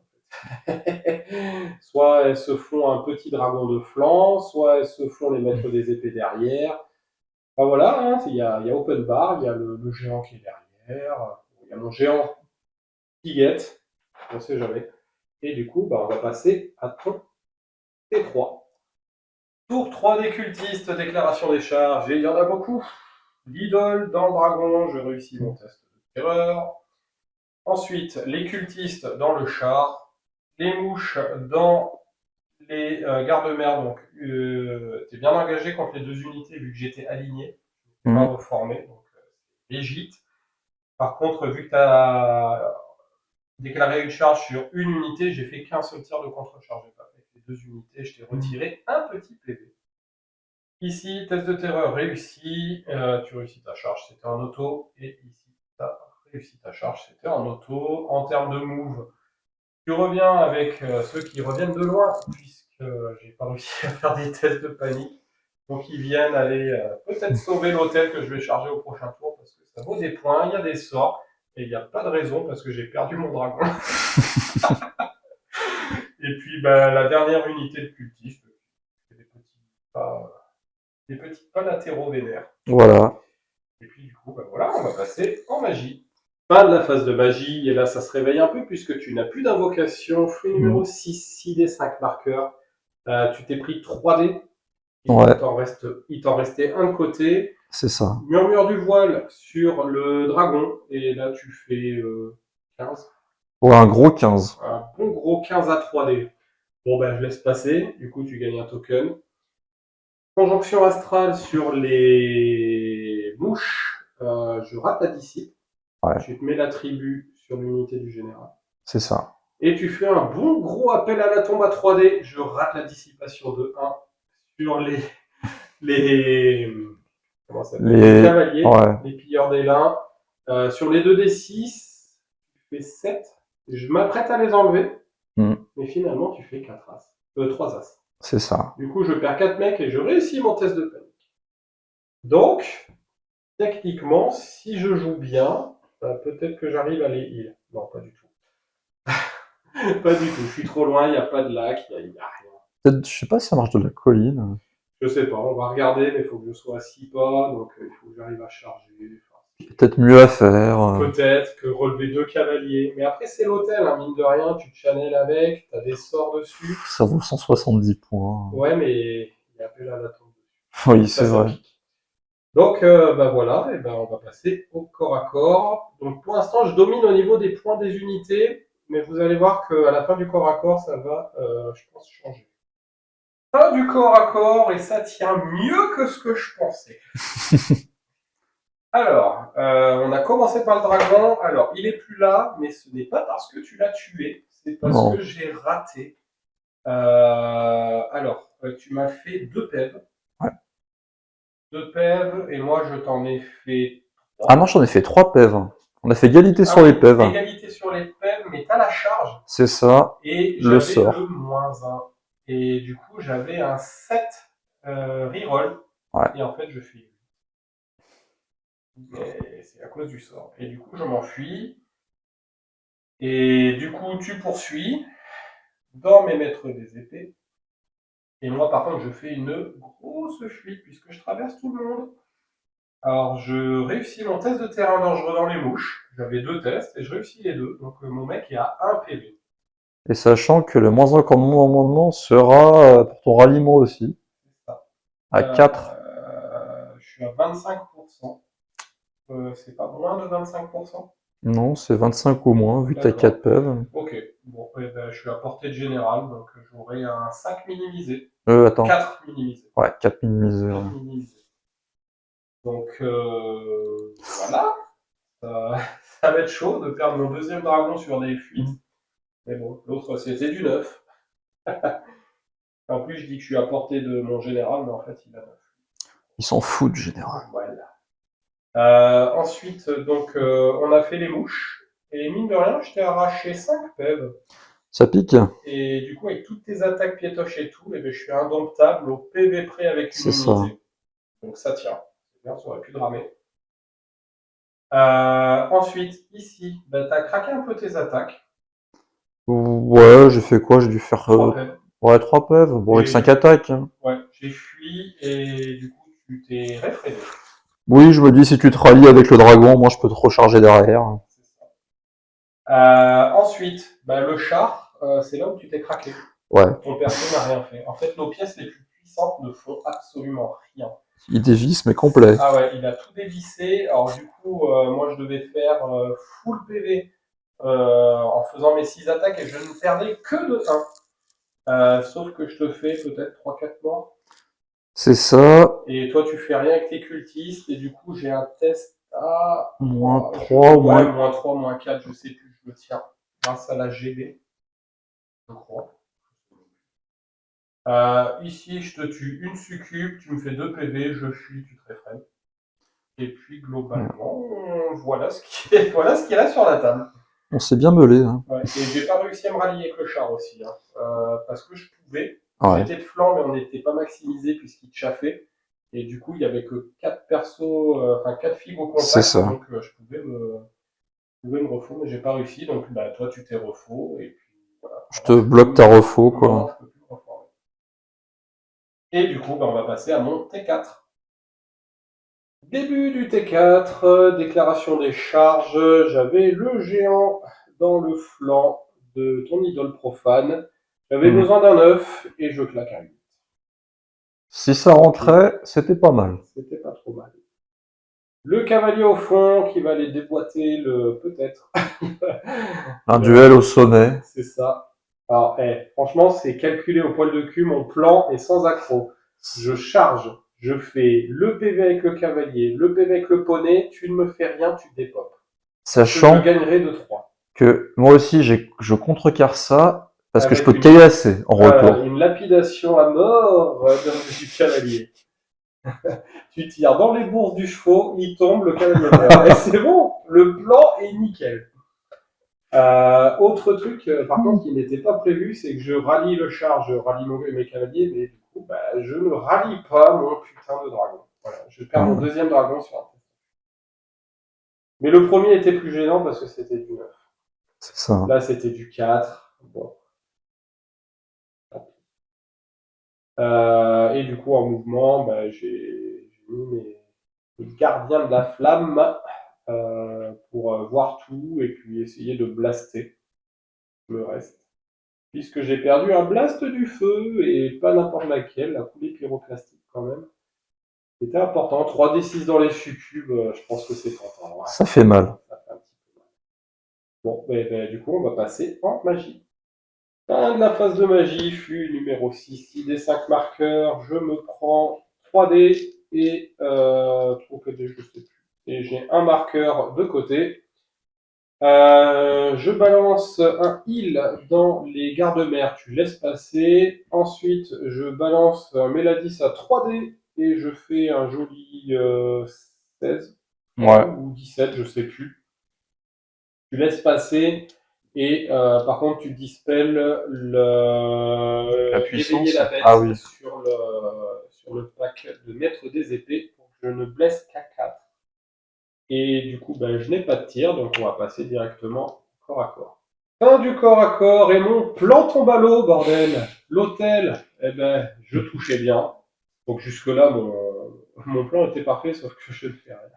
Soit elles se font un petit dragon de flanc, soit elles se font les maîtres des épées derrière. Enfin voilà, hein, il y a open bar, il y a le géant qui est derrière, il y a mon géant qui guette, on sait jamais. Et du coup, on va passer à ton T3. Tour 3 des cultistes, déclaration des charges, et il y en a beaucoup. L'idole dans le dragon, je réussis mon test de terreur. Ensuite, les cultistes dans le char, les mouches dans les gardes-mères. Donc, t'es bien engagé contre les 2 unités vu que j'étais aligné, pas reformé, donc les gîtes. Par contre, vu que t'as déclaré une charge sur une unité, j'ai fait qu'un seul tir de contre-charge. J'ai pas fait les 2 unités, je t'ai retiré un petit PV. Ici, test de terreur réussi, tu réussis ta charge, c'était en auto, et ici, tu as réussi ta charge, c'était en auto. En termes de move, tu reviens avec ceux qui reviennent de loin, puisque j'ai pas réussi à faire des tests de panique. Donc ils viennent aller peut-être sauver l'hôtel que je vais charger au prochain tour, parce que ça vaut des points, il y a des sorts, et il n'y a pas de raison, parce que j'ai perdu mon dragon. Et puis la dernière unité de cultiste, c'est des petits pas latéraux vénères. Voilà. Et puis du coup, voilà, on va passer en magie. Fin de la phase de magie, et là ça se réveille un peu puisque tu n'as plus d'invocation. Fruit numéro 6, 6d5 marqueurs. Tu t'es pris 3d. Ouais. Il t'en restait un de côté. C'est ça. Murmure du voile sur le dragon, et là tu fais 15. Ouais, un gros 15. Un bon gros 15 à 3d. Bon je laisse passer, du coup tu gagnes un token. Conjonction astrale sur les mouches, je rate la dissipe. Ouais. Tu te mets l'attribut sur l'unité du général. C'est ça. Et tu fais un bon gros appel à la tombe à 3D. Je rate la dissipation de 1 sur les cavaliers, les pilleurs d'élin. Sur les 2d6, tu fais 7. Je m'apprête à les enlever, mais finalement tu fais 4 as. 3 as. C'est ça. Du coup, je perds 4 mecs et je réussis mon test de panique. Donc, techniquement, si je joue bien, peut-être que j'arrive à les heal. Non, pas du tout. Pas du tout. Je suis trop loin, il n'y a pas de lac, il n'y a rien. Peut-être, je sais pas si ça marche de la colline. Je sais pas, on va regarder, mais il faut que je sois à 6 pas, donc il faut que j'arrive à charger. Enfin, Peut-être mieux à faire. Peut-être que relever 2 cavaliers. Mais après, c'est l'hôtel, hein, mine de rien, tu te channels avec, t'as des sorts dessus. Ça vaut 170 points. Ouais, mais il y a appel à la tombe dessus. Oui, Ça, c'est ça vrai. pique. Donc, bah voilà, et ben on va passer au corps à corps. Donc, pour l'instant, je domine au niveau des points des unités, mais vous allez voir qu'à la fin du corps à corps, ça va, je pense, changer. Fin du corps à corps, et ça tient mieux que ce que je pensais. Alors, on a commencé par le dragon. Alors, il est plus là, mais ce n'est pas parce que tu l'as tué, c'est parce Non. que j'ai raté. Alors, tu m'as fait 2 pèves. Ouais. 2 pèves, et moi je t'en ai fait 3. Ah non, j'en ai fait 3 pèves. On a fait égalité sur oui, les pèves. égalité sur les pèves, mais t'as la charge. C'est ça. Et Le j'avais sort. le -1. Et du coup, j'avais un 7 reroll. Ouais. Et en fait, je fais. Mais c'est à cause du sort. Et du coup, je m'enfuis. Et du coup, tu poursuis dans mes maîtres des épées. Et moi, par contre, je fais une grosse fuite puisque je traverse tout le monde. Alors, je réussis mon test de terrain dangereux dans les mouches. J'avais 2 tests et je réussis les 2. Donc, mon mec est à 1 PV. Et sachant que le -1 commandement sera pour ton ralliement aussi. C'est ça. À 4. Je suis à 25%. C'est pas moins de 25%? Non, c'est 25 ou moins, vu que t'as D'accord. 4 pèves. Ok. Bon, eh ben, je suis à portée de général, donc j'aurai un 5 minimisé. Attends. 4 minimisé. Ouais, 4 minimisés. 4 minimisé. Donc, voilà. Ça va être chaud de perdre mon deuxième dragon sur des fuites. Mais bon, l'autre c'était du 9. En plus, je dis que je suis à portée de mon général, mais en fait, il a 9. Ils s'en foutent, du général. Voilà. Ensuite, donc, on a fait les mouches. Et mine de rien, je t'ai arraché 5 pèves. Ça pique. Et du coup, avec toutes tes attaques piétoches et tout, eh ben, je suis indomptable au PV près avec une C'est ça. unité. Donc ça tient. C'est bien, ça aurait pu dramer. Ensuite, ici, bah, t'as craqué un peu tes attaques. Ouais, j'ai fait quoi? J'ai dû faire 3 pèves. ouais, 3 pèves. Bon, avec J'ai- 5 attaques. Hein. Ouais, j'ai fui et du coup, tu t'es réfréné. Oui, je me dis, si tu te rallies avec le dragon, moi je peux te recharger derrière. C'est ça. Ensuite, bah, le char, c'est là où tu t'es craqué. Ouais. Ton perso n'a rien fait. En fait, nos pièces les plus puissantes ne font absolument rien. Il dévisse, mais complet. Ah ouais, il a tout dévissé. Alors du coup, moi je devais faire full PV en faisant mes 6 attaques et je ne perdais que de 1. Sauf que je te fais peut-être 3-4 morts. C'est ça. Et toi, tu fais rien avec tes cultistes. Et du coup, j'ai un test à -3 ou ouais, moins. -3, -4, je sais plus, je me tiens. Grâce à la GB, je crois. Ici, je te tue une succube, tu me fais 2 PV, je fuis, tu te réfrènes. Et puis, globalement, voilà ce qui reste sur la table. On s'est bien meulé. Hein. Ouais. Et j'ai pas réussi à me rallier avec le char aussi. Hein. Parce que je pouvais. Ouais. J'étais de flanc, mais on n'était pas maximisé puisqu'il te chaffait. Et du coup, il y avait que 4 persos, enfin 4 figues au contact. C'est ça. Donc, je pouvais me refaux, mais j'ai pas réussi. Donc, bah, toi, tu t'es refaux. Et puis, voilà. Je te bloque ta refaux, quoi. Non, je peux plus me reformer. Et du coup, bah, on va passer à mon T4. Début du T4, déclaration des charges. J'avais le géant dans le flanc de ton idole profane. J'avais besoin d'un 9 et je claque un 8. Si ça rentrait, c'était pas mal. C'était pas trop mal. Le cavalier au fond qui va aller déboîter le peut-être. Un duel au sommet. C'est ça. Alors, franchement, c'est calculé au poil de cul, mon plan est sans accroc. Je charge, je fais le PV avec le cavalier, le PV avec le poney, tu ne me fais rien, tu dépopes. Sachant je gagnerai de 3. Que moi aussi, je contrecarre ça parce que Avec je peux te une- caillasser en retour. Une lapidation à mort du cavalier. Tu tires dans les bourses du chevaux, il tombe, le cavalier meurt. Et c'est bon, le plan est nickel. Autre truc, par contre, qui n'était pas prévu, c'est que je rallie le char, je rallie mes cavaliers, mais du coup, bah, je ne rallie pas mon putain de dragon. Voilà, je perds mon deuxième dragon sur un test. Mais le premier était plus gênant parce que c'était du 9. C'est ça. Là, c'était du 4. Bon. Et du coup, en mouvement, bah, j'ai mis mes gardiens de la flamme pour voir tout et puis essayer de blaster le reste. Puisque j'ai perdu un blast du feu et pas n'importe laquelle, la coulée pyroclastique quand même. C'était important. 3d6 dans les succubes, je pense que c'est tentant. Ouais. Ça fait mal. Ça fait un petit peu mal. Bon, du coup, on va passer en magie. Fin de la phase de magie, flux numéro 6, 6d5 marqueurs. Je me prends 3d et 3d, je sais plus. Et j'ai un marqueur de côté. Je balance un heal dans les gardes-mères, tu laisses passer. Ensuite, je balance un Méladis à 3D et je fais un joli 16 Ouais. ou 17, je sais plus. Tu laisses passer et par contre, tu dispelles La puissance. éveiller la bête Ah oui. sur le pack de maître des épées pour que je ne blesse qu'à 4. Et du coup, je n'ai pas de tir, donc on va passer directement corps à corps. Fin du corps à corps, et mon plan tombe à l'eau, bordel. L'hôtel, je touchais bien. Donc jusque-là, mon plan était parfait, sauf que je ne fais rien.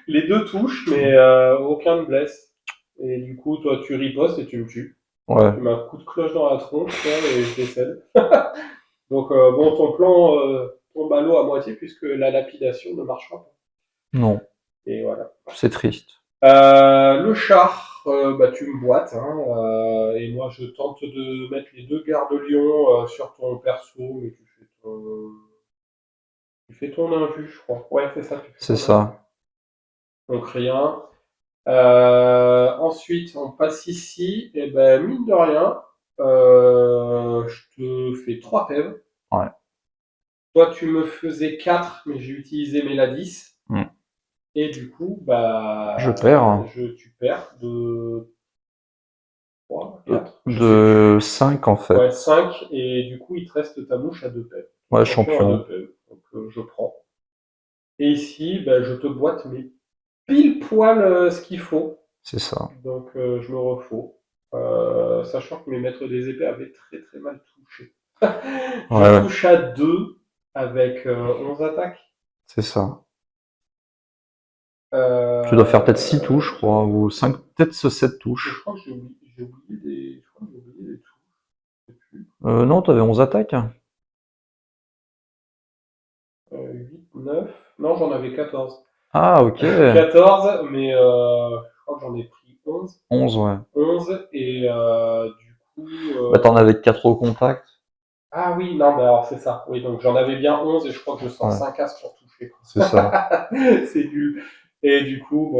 Les deux touchent, mais aucun ne blesse. Et du coup, toi, tu ripostes et tu me tues. Ouais. Tu m'as un coup de cloche dans la tronche, toi, et je décède. Donc ton plan tombe à l'eau à moitié, puisque la lapidation ne marchera pas. Non. Et voilà. C'est triste. Le char, tu me boites, hein, et moi je tente de mettre les deux gardes-lions sur ton perso, mais tu fais ton invu, je crois. Ouais, c'est ça. C'est ça. Donc rien. Ensuite, on passe ici, et mine de rien, je te fais 3 PEV. Ouais. Toi, tu me faisais 4, mais j'ai utilisé mes LA10. Et du coup, je perds. Tu perds de 3, 4 de 5 en fait. Ouais, 5, et du coup, il te reste ta mouche à 2 PEV. Ouais, champion. À 2 PEV, donc je prends. Et ici, je te boite, mais pile poil ce qu'il faut. C'est ça. Donc je me refaux. Sachant que mes maîtres des épées avaient très très mal touché. Je touche à 2 avec 11 attaques. C'est ça. Tu dois faire peut-être 6 touches, je crois, ou 5, peut-être 7 touches. Je crois que j'ai oublié des touches. Non, t'avais 11 attaques. 8, 9. Non, j'en avais 14. Ah, ok. 14, mais je crois que j'en ai pris 11. 11, ouais. 11, et du coup... t'en avais 4 au contact. Ah oui, non, mais alors c'est ça. Oui, donc j'en avais bien 11 et je crois que je sens 5 as pour toucher. C'est ça. C'est nul. Et du coup,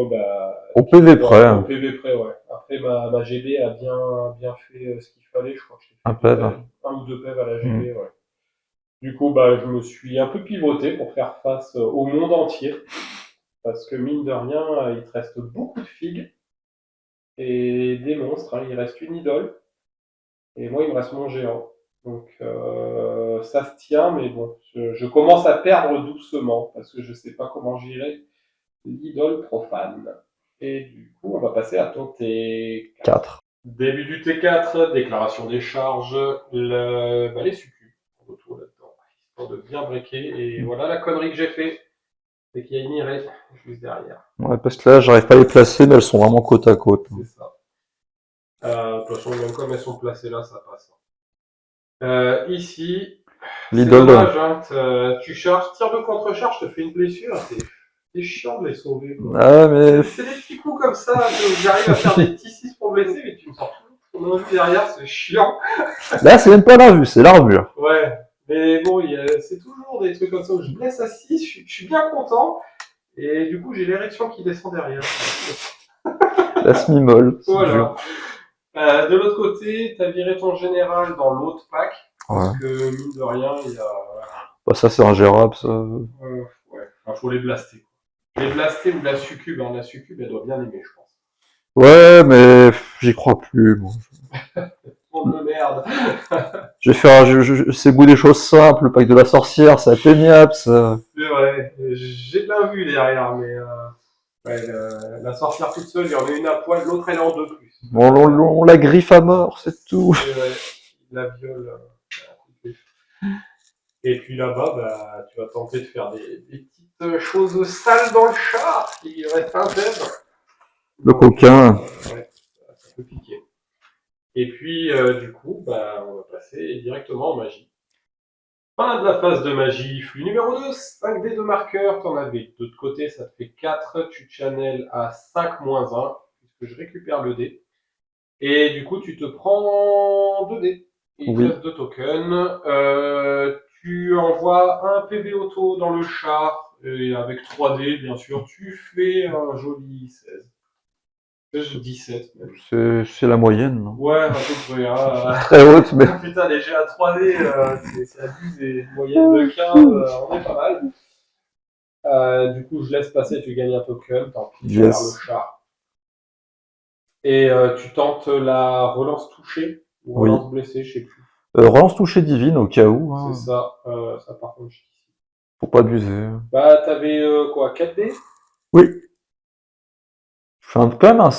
au PV près. Au PV près, ouais. Après, ma GB a bien fait ce qu'il fallait. Je crois que j'ai fait un PEV. Un ou deux PEV à la GB, ouais. Du coup, je me suis un peu pivoté pour faire face au monde entier. Parce que mine de rien, il te reste beaucoup de figues et des monstres. Il reste une idole. Et moi, il me reste mon géant. Donc ça se tient, mais bon, je commence à perdre doucement parce que je sais pas comment gérer l'idole profane. Et du coup, on va passer à ton T4. Début du T4, déclaration des charges, les succubes. On retourne là-dedans, histoire de bien breaker. Et voilà la connerie que j'ai fait. C'est qu'il y a une irée juste derrière. Ouais, parce que là, j'arrive pas à les placer, mais elles sont vraiment côte à côte. C'est ça. De toute façon, même comme elles sont placées là, ça passe. Ici, c'est dommage, hein, tu charges, tire de contre-charge, te fait une blessure, c'est chiant de les sauver. Quoi. Ah, mais... C'est des petits coups comme ça, j'arrive à faire des petits 6 pour blesser, mais tu me sors toujours ton invu derrière, c'est chiant. Là, c'est même pas l'invu, c'est l'armure. Ouais, mais bon, c'est toujours des trucs comme ça où je blesse à 6, je suis bien content, et du coup, j'ai l'érection qui descend derrière. La semi-molle, c'est voilà. dur. De l'autre côté, t'as viré ton général dans l'autre pack, parce que mine de rien, il y a... ça, c'est ingérable, ça. Ouais, faut les blaster. Les blaster ou la succube, hein. La succube, elle doit bien aimer, je pense. Ouais, mais j'y crois plus, moi. Oh de merde. Je vais faire, c'est goût des choses simples, le pack de la sorcière, c'est atteignable, ça. C'est vrai, j'ai bien vu derrière, mais la sorcière toute seule, il y en a une à poil, l'autre elle est en 2 plus. On la griffe à mort, c'est tout. C'est vrai, la viole. Et puis là-bas, bah, tu vas tenter de faire des petites choses sales dans le char, qui reste indemne. Le coquin. Ouais, ça peut piquer. Et puis, du coup, bah, on va passer directement en magie. Fin de la phase de magie, flux numéro 2, 5 dés de marqueur, t'en avais de l'autre côté, ça te fait 4, tu channels à 5 moins 1, puisque je récupère le dé. Et du coup, tu te prends 2 dés. Il te Oui. reste 2 tokens. Tu envoies un PV auto dans le char, et avec 3 dés, bien sûr, tu fais un joli 16. 16 ou 17 même. C'est la moyenne, non? Ouais, à peu près. Hein. Très haute, mais. Putain, les jets à 3D, c'est abusé. Moyenne de 15, on est pas mal. Du coup, je laisse passer, tu gagnes un token, tant pis, tu perds le Yes. char. Et tu tentes la relance touchée ou Oui. relance blessée, je sais plus. Relance touchée divine au cas où. Hein. C'est ça. Ça par contre, Faut pas abuser. bah, t'avais quoi, 4 dés? Oui. Je fais quand même un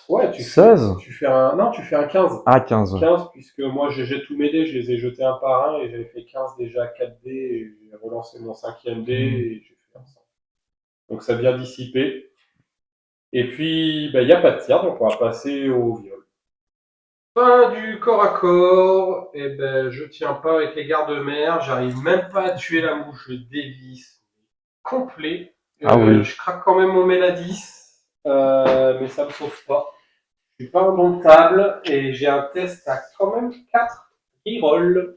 Ouais, 16. Tu fais un. Non, tu fais un 15. Ah, 15. 15, puisque moi j'ai jeté tous mes dés, je les ai jetés un par un et j'avais fait 15 déjà 4 dés et j'ai relancé mon 5e dé et j'ai fait un 100. Donc ça vient dissiper. Et puis, il n'y a pas de tir, donc on va passer au viol. Fin du corps à corps, et ben je tiens pas avec les gardes-mères, j'arrive même pas à tuer la mouche, je dévisse complet. Ah oui. Je craque quand même mon Méladis, mais ça me sauve pas. Je suis pas indomptable et j'ai un test à quand même 4 reroll.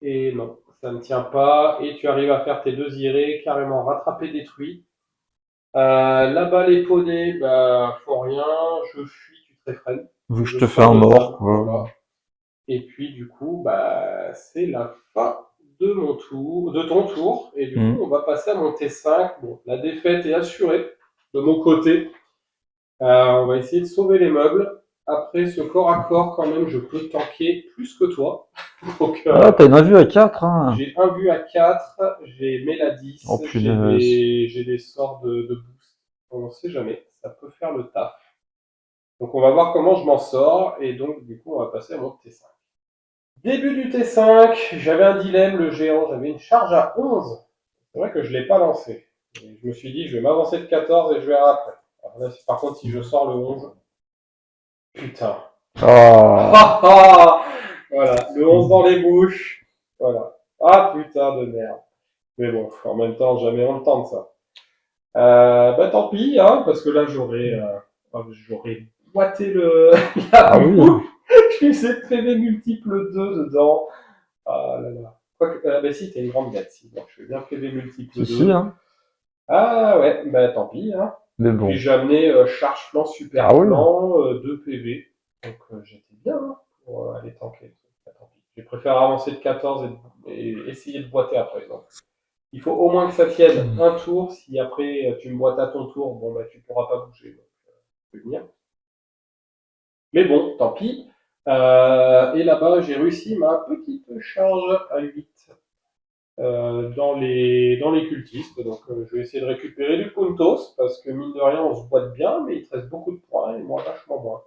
Et non, ça ne tient pas. Et tu arrives à faire tes 2 irés, carrément rattrapé, détruit. Là-bas, les poneys, bah, font rien. Je fuis, tu te réfrènes. Vu que je te fais un mort. Voilà. Et puis, du coup, bah, c'est la fin de mon tour, de ton tour. Et du coup, on va passer à mon T5. Bon, la défaite est assurée de mon côté. On va essayer de sauver les meubles. Après, ce corps à corps, quand même, je peux tanker plus que toi. Donc, Ah, t'as une vue à 4, hein. j'ai un vue à 4, j'ai Méladis, Oh, j'ai des sorts de boost. On ne sait jamais, ça peut faire le taf. Donc on va voir comment je m'en sors, et donc du coup on va passer à mon T5. Début du T5, j'avais un dilemme, le géant, j'avais une charge à 11. C'est vrai que je ne l'ai pas lancé. Et je me suis dit, je vais m'avancer de 14 et je verrai après. Alors là, par contre, si je sors le 11, putain. Ah. Voilà, le 11 dans les bouches. Voilà. Ah putain de merde. Mais bon, en même temps, jamais on le tente ça. Bah tant pis, hein, parce que là j'aurais boité la bouche. Je faisais PV multiple 2 dedans. Ah là là. Quoique, bah si, t'es une grande bête, si. Donc je fais bien PV multiple 2. Si, hein. Ah ouais, bah tant pis, hein. Mais bon. Puis j'ai amené charge flanc, super flanc, 2 PV. Donc j'étais bien hein, pour aller tanker. Bah, tant pis. J'ai préféré avancer de 14 et essayer de boiter après. Donc. Il faut au moins que ça tienne un tour. Si après tu me boites à ton tour, bon bah tu pourras pas bouger. Donc, je peux venir. Mais bon, tant pis. Et là-bas, j'ai réussi ma petite charge à 8 dans les cultistes. Donc je vais essayer de récupérer du Kuntos, parce que mine de rien, on se boite bien, mais il te reste beaucoup de points et moi vachement moins.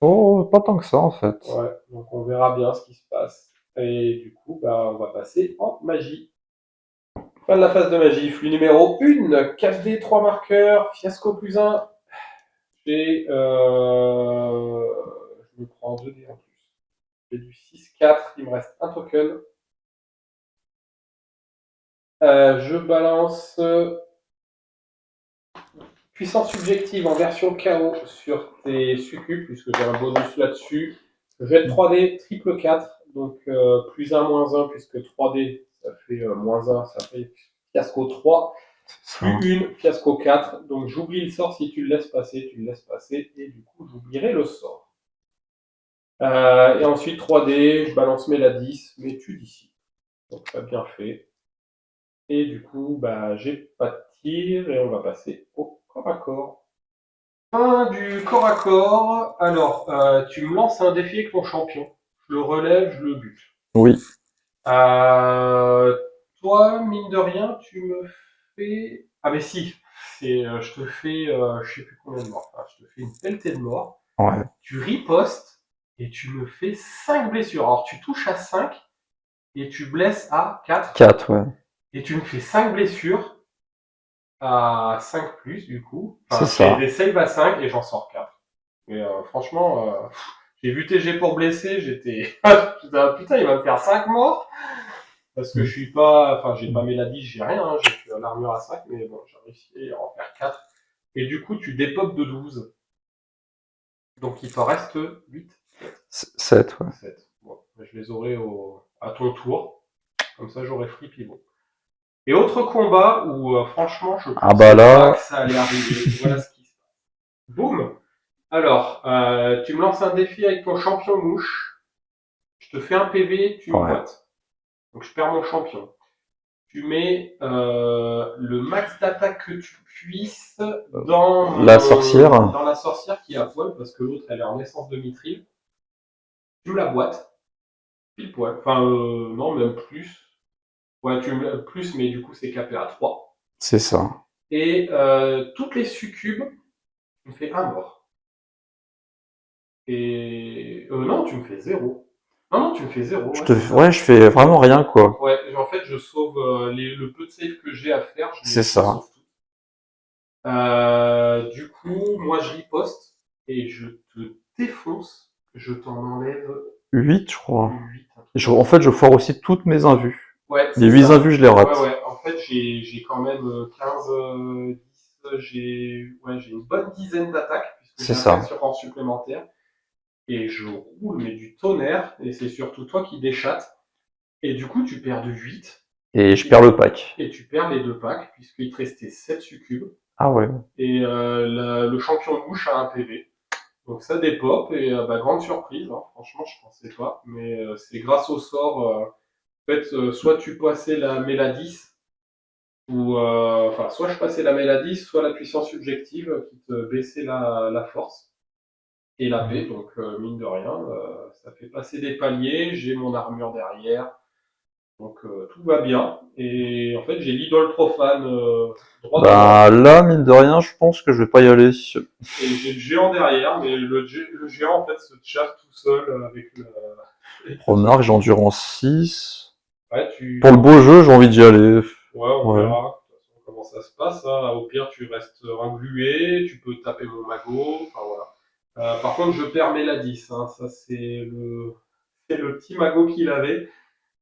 Oh, pas tant que ça en fait. Ouais, donc on verra bien ce qui se passe. Et du coup, bah, on va passer en magie. Fin de la phase de magie, flux numéro 1, 4D, 3 marqueurs, fiasco plus 1. J'ai, je me prends 2D en plus. J'ai du 6-4, il me reste un token. Je balance puissance subjective en version KO sur tes succubes, puisque j'ai un bonus là-dessus. Je jette 3D, triple 4, donc plus 1, moins 1, puisque 3D, ça fait moins 1, ça fait fiasco 3. Plus 1, fiasco 4. Donc j'oublie le sort si tu le laisses passer, et du coup j'oublierai le sort. Et ensuite 3D, je balance mes la 10, mais tu d'ici. Donc ça bien fait. Et du coup, bah j'ai pas de tir et on va passer au corps à corps. Fin du corps à corps. Alors, tu me lances un défi avec ton champion. Je le relève, je le bute. Oui. Toi, mine de rien, tu me fais. Ah, mais si, je te fais, je sais plus combien de morts. Enfin, je te fais une pelletée de morts. Ouais. Tu ripostes et tu me fais 5 blessures. Alors, tu touches à 5 et tu blesses à 4. 4, ouais. Et tu me fais 5 blessures à 5 plus, du coup. Enfin, C'est ça. j'ai des saves à 5 et j'en sors 4. Mais franchement, j'ai vu TG pour blesser, j'étais... putain, il va me faire 5 morts. Parce que je suis pas... Enfin, j'ai pas Mélodie, j'ai rien, hein, j'ai l'armure à 5, mais bon, j'ai réussi à en faire 4. Et du coup, tu dépopes de 12. Donc il t'en reste 8. 7, ouais. 7. Bon, je les aurai à ton tour. Comme ça, j'aurai free pivot. Et autre combat où, franchement, je pensais pas que ça allait arriver. Voilà ce qui se passe. Boum. Alors, tu me lances un défi avec ton champion mouche. Je te fais un PV, tu me boites. Donc je perds mon champion. Tu mets le max d'attaque que tu puisses dans la sorcière. Dans la sorcière qui est à poil, parce que l'autre elle est en essence de mithril. Tu me la boites. Pile poil. Enfin, non, même plus. Ouais, tu me plus, mais du coup c'est capé à 3. C'est ça. Et toutes les succubes, tu me fais un mort. Et non, tu me fais 0. Non, tu me fais 0. Ouais, je fais vraiment rien, quoi. Ouais, en fait, je sauve le peu de save que j'ai à faire. C'est ça. Sauve tout. Du coup, moi, je riposte et je te défonce. Je t'en enlève 8, je crois. 8. En fait, je foire aussi toutes mes invus. Ouais, les 8 invus, je les rate. Ouais. En fait, j'ai quand même 15, 10. J'ai une bonne dizaine d'attaques. C'est ça. Sur rang supplémentaire. Et je roule, mais du tonnerre. Et c'est surtout toi qui déchatte. Et du coup, tu perds de 8. Et je perds le pack. Et tu perds les 2 packs, puisqu'il te restait 7 succubes. Ah ouais. Et le champion mouche a un PV. Donc ça dépop, et grande surprise, hein. Franchement, je pensais pas. Mais c'est grâce au sort. En fait, soit tu passais la Mélodie, ou soit je passais la Mélodie, soit la puissance subjective qui te baissait la force et la paix. Donc mine de rien, ça fait passer des paliers. J'ai mon armure derrière. Donc tout va bien. Et en fait, j'ai l'idole profane droit devant. Là, mine de rien, je pense que je vais pas y aller. Et j'ai le géant derrière, mais le géant en fait se chauffe tout seul avec le. Remarque, j'ai endurance 6. Ouais, Pour le beau jeu, j'ai envie d'y aller. Ouais, on verra de toute façon comment ça se passe. Hein. Au pire, tu restes englué, tu peux taper mon magot. Enfin voilà. Par contre, je perds Mélodis. Hein. Ça, c'est le petit magot qu'il avait.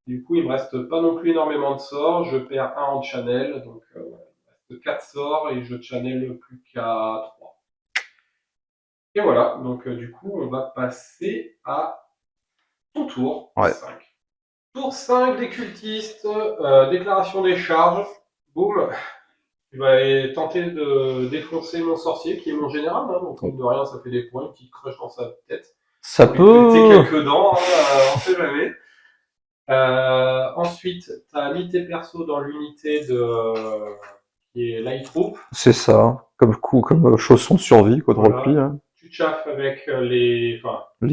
Du coup, il me reste pas non plus énormément de sorts. Je perds un en channel, donc il me reste 4 sorts et je channel plus qu'à 3. Et voilà, donc du coup, on va passer à ton tour 5. Tour 5 des cultistes, déclaration des charges. Boum. Tu vas tenter de défoncer mon sorcier qui est mon général, hein, donc de rien, ça fait des points, une petite crush dans sa tête. Ça peut. Quelques dents, hein, on sait jamais. Ensuite, tu as mis tes persos dans l'unité qui est Light Troop. C'est ça, comme chausson de survie, quoi, de repli. Hein. Tu chaffes avec les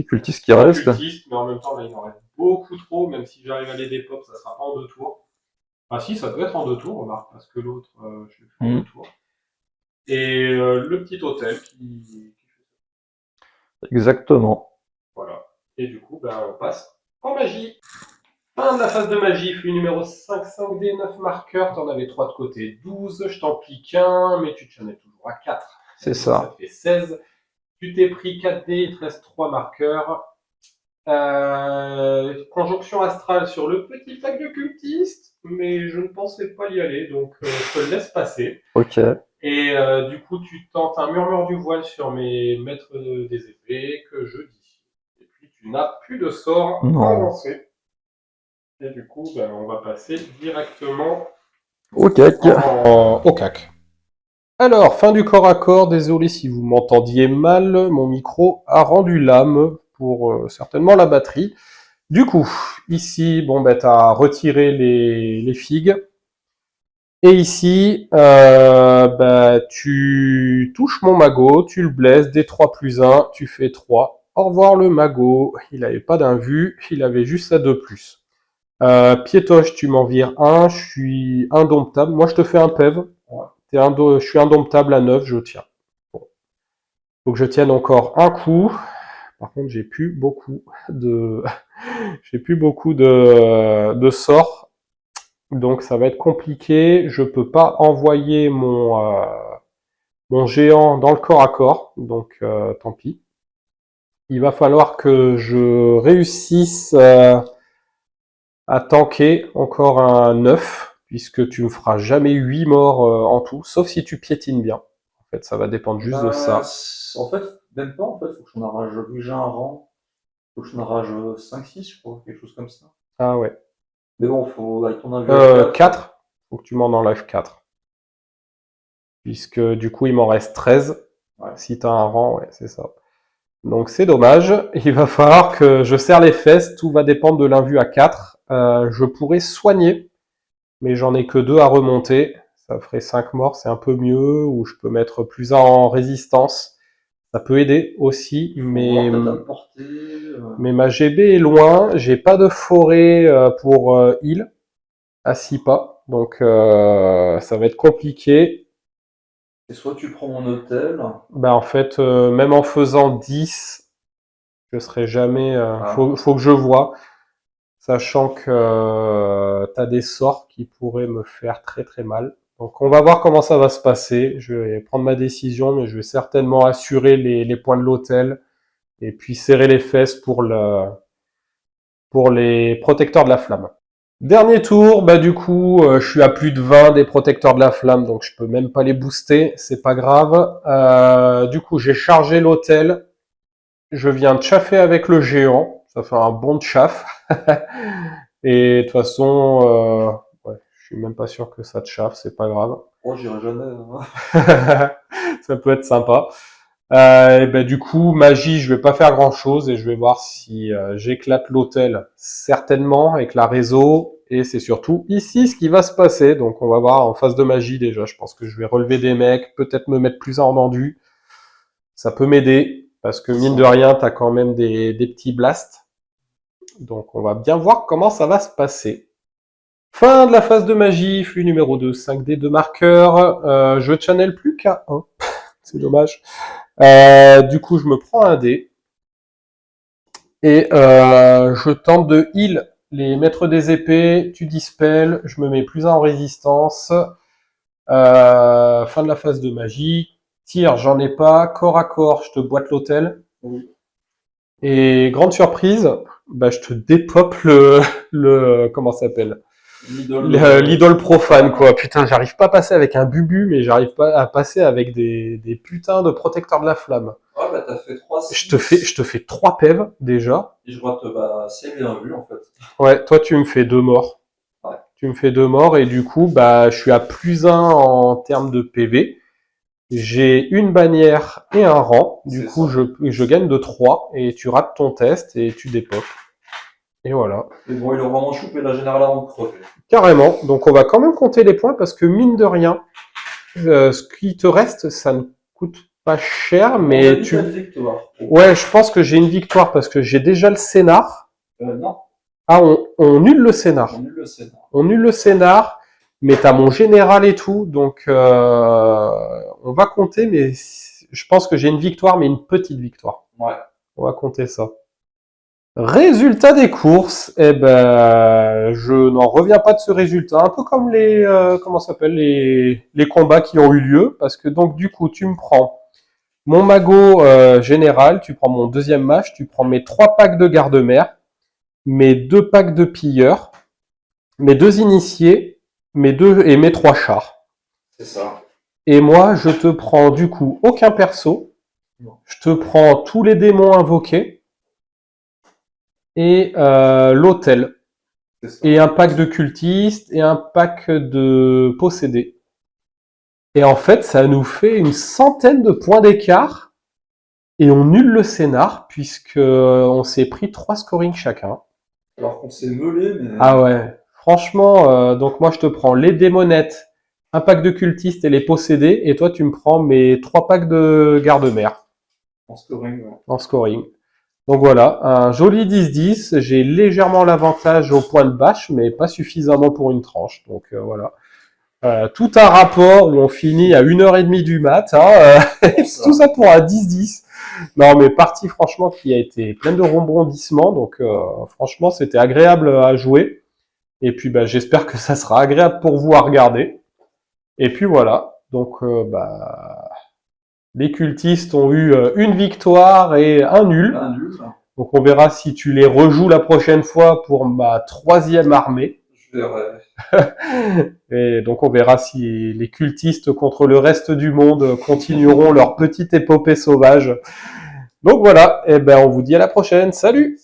cultistes qui restent. Mais en même temps, là, il en reste beaucoup trop, même si j'arrive à les dépop, ça sera pas en 2 tours. Ah si, ça peut être en 2 tours, remarque, parce que l'autre, je le fais en 2 tours. Et le petit hôtel qui fait ça. Exactement. Voilà. Et du coup, on passe en magie. Fin de la phase de magie, flux numéro 5, 5D, 9 marqueurs, t'en avais 3 de côté, 12, je t'en pique un, mais tu te channels toujours à 4. C'est ça. Ça te fait 16. Tu t'es pris 4D, il te reste 3 marqueurs. Conjonction astrale sur le petit pack de cultiste, mais je ne pensais pas y aller, donc je te le laisse passer. Ok. Et du coup, tu tentes un murmure du voile sur mes maîtres des épées que je dis. Et puis, tu n'as plus de sort avancé. Et du coup, on va passer directement au cac. Au cac. Alors, fin du corps à corps. Désolé si vous m'entendiez mal. Mon micro a rendu l'âme pour certainement la batterie. Du coup, ici, tu as retiré les figues. Et ici, tu touches mon magot, tu le blesses, D3 plus 1, tu fais 3. Au revoir le magot. Il n'avait pas d'invue, il avait juste sa 2+. Piétoche, tu m'en vires 1, je suis indomptable. Moi, je te fais un PEV. Je suis indomptable à 9, je tiens. Bon. Faut que je tienne encore un coup. Par contre, j'ai plus beaucoup de J'ai plus beaucoup de sorts, donc ça va être compliqué. Je peux pas envoyer mon géant dans le corps à corps, donc tant pis. Il va falloir que je réussisse à tanker encore un 9, puisque tu me feras jamais 8 morts en tout, sauf si tu piétines bien. En fait, ça va dépendre juste de ça. En fait, même pas, en fait, faut que je n'arrache, vu que j'ai un rang, faut que je n'arrache 5-6, je crois, quelque chose comme ça. Ah ouais. Mais bon, faut, avec ton avis, 4, faut que tu m'en enlèves 4. Puisque du coup, il m'en reste 13. Ouais. Si tu as un rang, ouais, c'est ça. Donc c'est dommage. Il va falloir que je serre les fesses. Tout va dépendre de l'invue à 4. Je pourrais soigner, mais j'en ai que 2 à remonter. Ça ferait 5 morts, c'est un peu mieux. Ou je peux mettre plus 1 en résistance. Ça peut aider aussi, mais ma GB est loin. J'ai pas de forêt pour heal à 6 pas. Donc ça va être compliqué. Et soit tu prends mon hôtel. Bah en fait, même en faisant 10, je serai jamais... faut que je vois, sachant que t'as des sorts qui pourraient me faire très très mal. Donc on va voir comment ça va se passer. Je vais prendre ma décision, mais je vais certainement assurer les points de l'hôtel et puis serrer les fesses pour les protecteurs de la flamme. Dernier tour, bah du coup, je suis à plus de 20 des protecteurs de la flamme, donc je peux même pas les booster, c'est pas grave. Du coup, j'ai chargé l'hôtel, je viens de chaffer avec le géant, ça fait un bon chaff. Et de toute façon, ouais, je suis même pas sûr que ça te chaffe, c'est pas grave. Oh, j'irai jamais. Hein. Ça peut être sympa. Et ben du coup, magie, je vais pas faire grand chose et je vais voir si j'éclate l'hôtel, certainement, avec la réseau. Et c'est surtout ici ce qui va se passer. Donc on va voir en phase de magie déjà. Je pense que je vais relever des mecs, peut-être me mettre plus en entendu. Ça peut m'aider, parce que mine de rien, t'as quand même des petits blasts. Donc on va bien voir comment ça va se passer. Fin de la phase de magie, flux numéro 2, 5D de marqueur. Je channel plus qu'à 1. C'est dommage. Du coup, je me prends un dé et je tente de heal les maîtres des épées. Tu dispels, je me mets plus 1 en résistance. Fin de la phase de magie. Tir, j'en ai pas. Corps à corps, je te boite l'hôtel. Oui. Et grande surprise, bah, je te dépop le comment ça s'appelle? L'idole profane, quoi. Putain, j'arrive pas à passer avec un bubu, mais j'arrive pas à passer avec des putains de protecteurs de la flamme. Ouais, bah t'as fait 3. Je te fais 3 PEV, déjà. Et je vois bah, c'est bien vu, en fait. Ouais, toi, tu me fais 2 morts. Ouais. Tu me fais 2 morts, et du coup, bah, je suis à plus 1 en termes de PV. J'ai une bannière et un rang. Du coup, je gagne de 3, et tu rates ton test, et tu dépopes. Et voilà. Et bon, il a vraiment choupé la générale avant de crever. Carrément. Donc on va quand même compter les points parce que mine de rien, ce qui te reste, ça ne coûte pas cher, mais tu... Ouais, je pense que j'ai une victoire parce que j'ai déjà le scénar. Non. Ah, on nulle le scénar. On nulle le scénar, mais t'as mon général et tout, donc on va compter, mais je pense que j'ai une victoire, mais une petite victoire. Ouais. On va compter ça. Résultat des courses, eh ben, je n'en reviens pas de ce résultat, un peu comme les les combats qui ont eu lieu, parce que donc du coup tu me prends mon magot général, tu prends mon deuxième mage, tu prends mes 3 packs de garde-mer, mes 2 packs de pilleurs, mes 2 initiés, mes 3 chars. C'est ça. Et moi je te prends du coup aucun perso, je te prends tous les démons invoqués. Et l'hôtel. Et un pack de cultistes et un pack de possédés. Et en fait, ça nous fait une centaine de points d'écart. Et on nulle le scénar, puisque on s'est pris 3 scorings chacun. Alors qu'on s'est meulé, mais... Ah ouais. Franchement, donc moi je te prends les démonettes, un pack de cultistes et les possédés. Et toi tu me prends mes 3 packs de garde-mer. En scoring, ouais. En scoring. Donc voilà, un joli 10-10, j'ai légèrement l'avantage au point de bâche, mais pas suffisamment pour une tranche. Donc voilà. Tout un rapport où on finit à 1h30 du mat, hein, tout ça pour un 10-10. Non, mais partie franchement qui a été pleine de rebondissements, donc franchement c'était agréable à jouer. Et puis bah, j'espère que ça sera agréable pour vous à regarder. Et puis voilà, donc les cultistes ont eu une victoire et un nul. Donc on verra si tu les rejoues la prochaine fois pour ma 3e armée. Je verrai. Et donc on verra si les cultistes contre le reste du monde continueront leur petite épopée sauvage. Donc voilà, et ben on vous dit à la prochaine. Salut!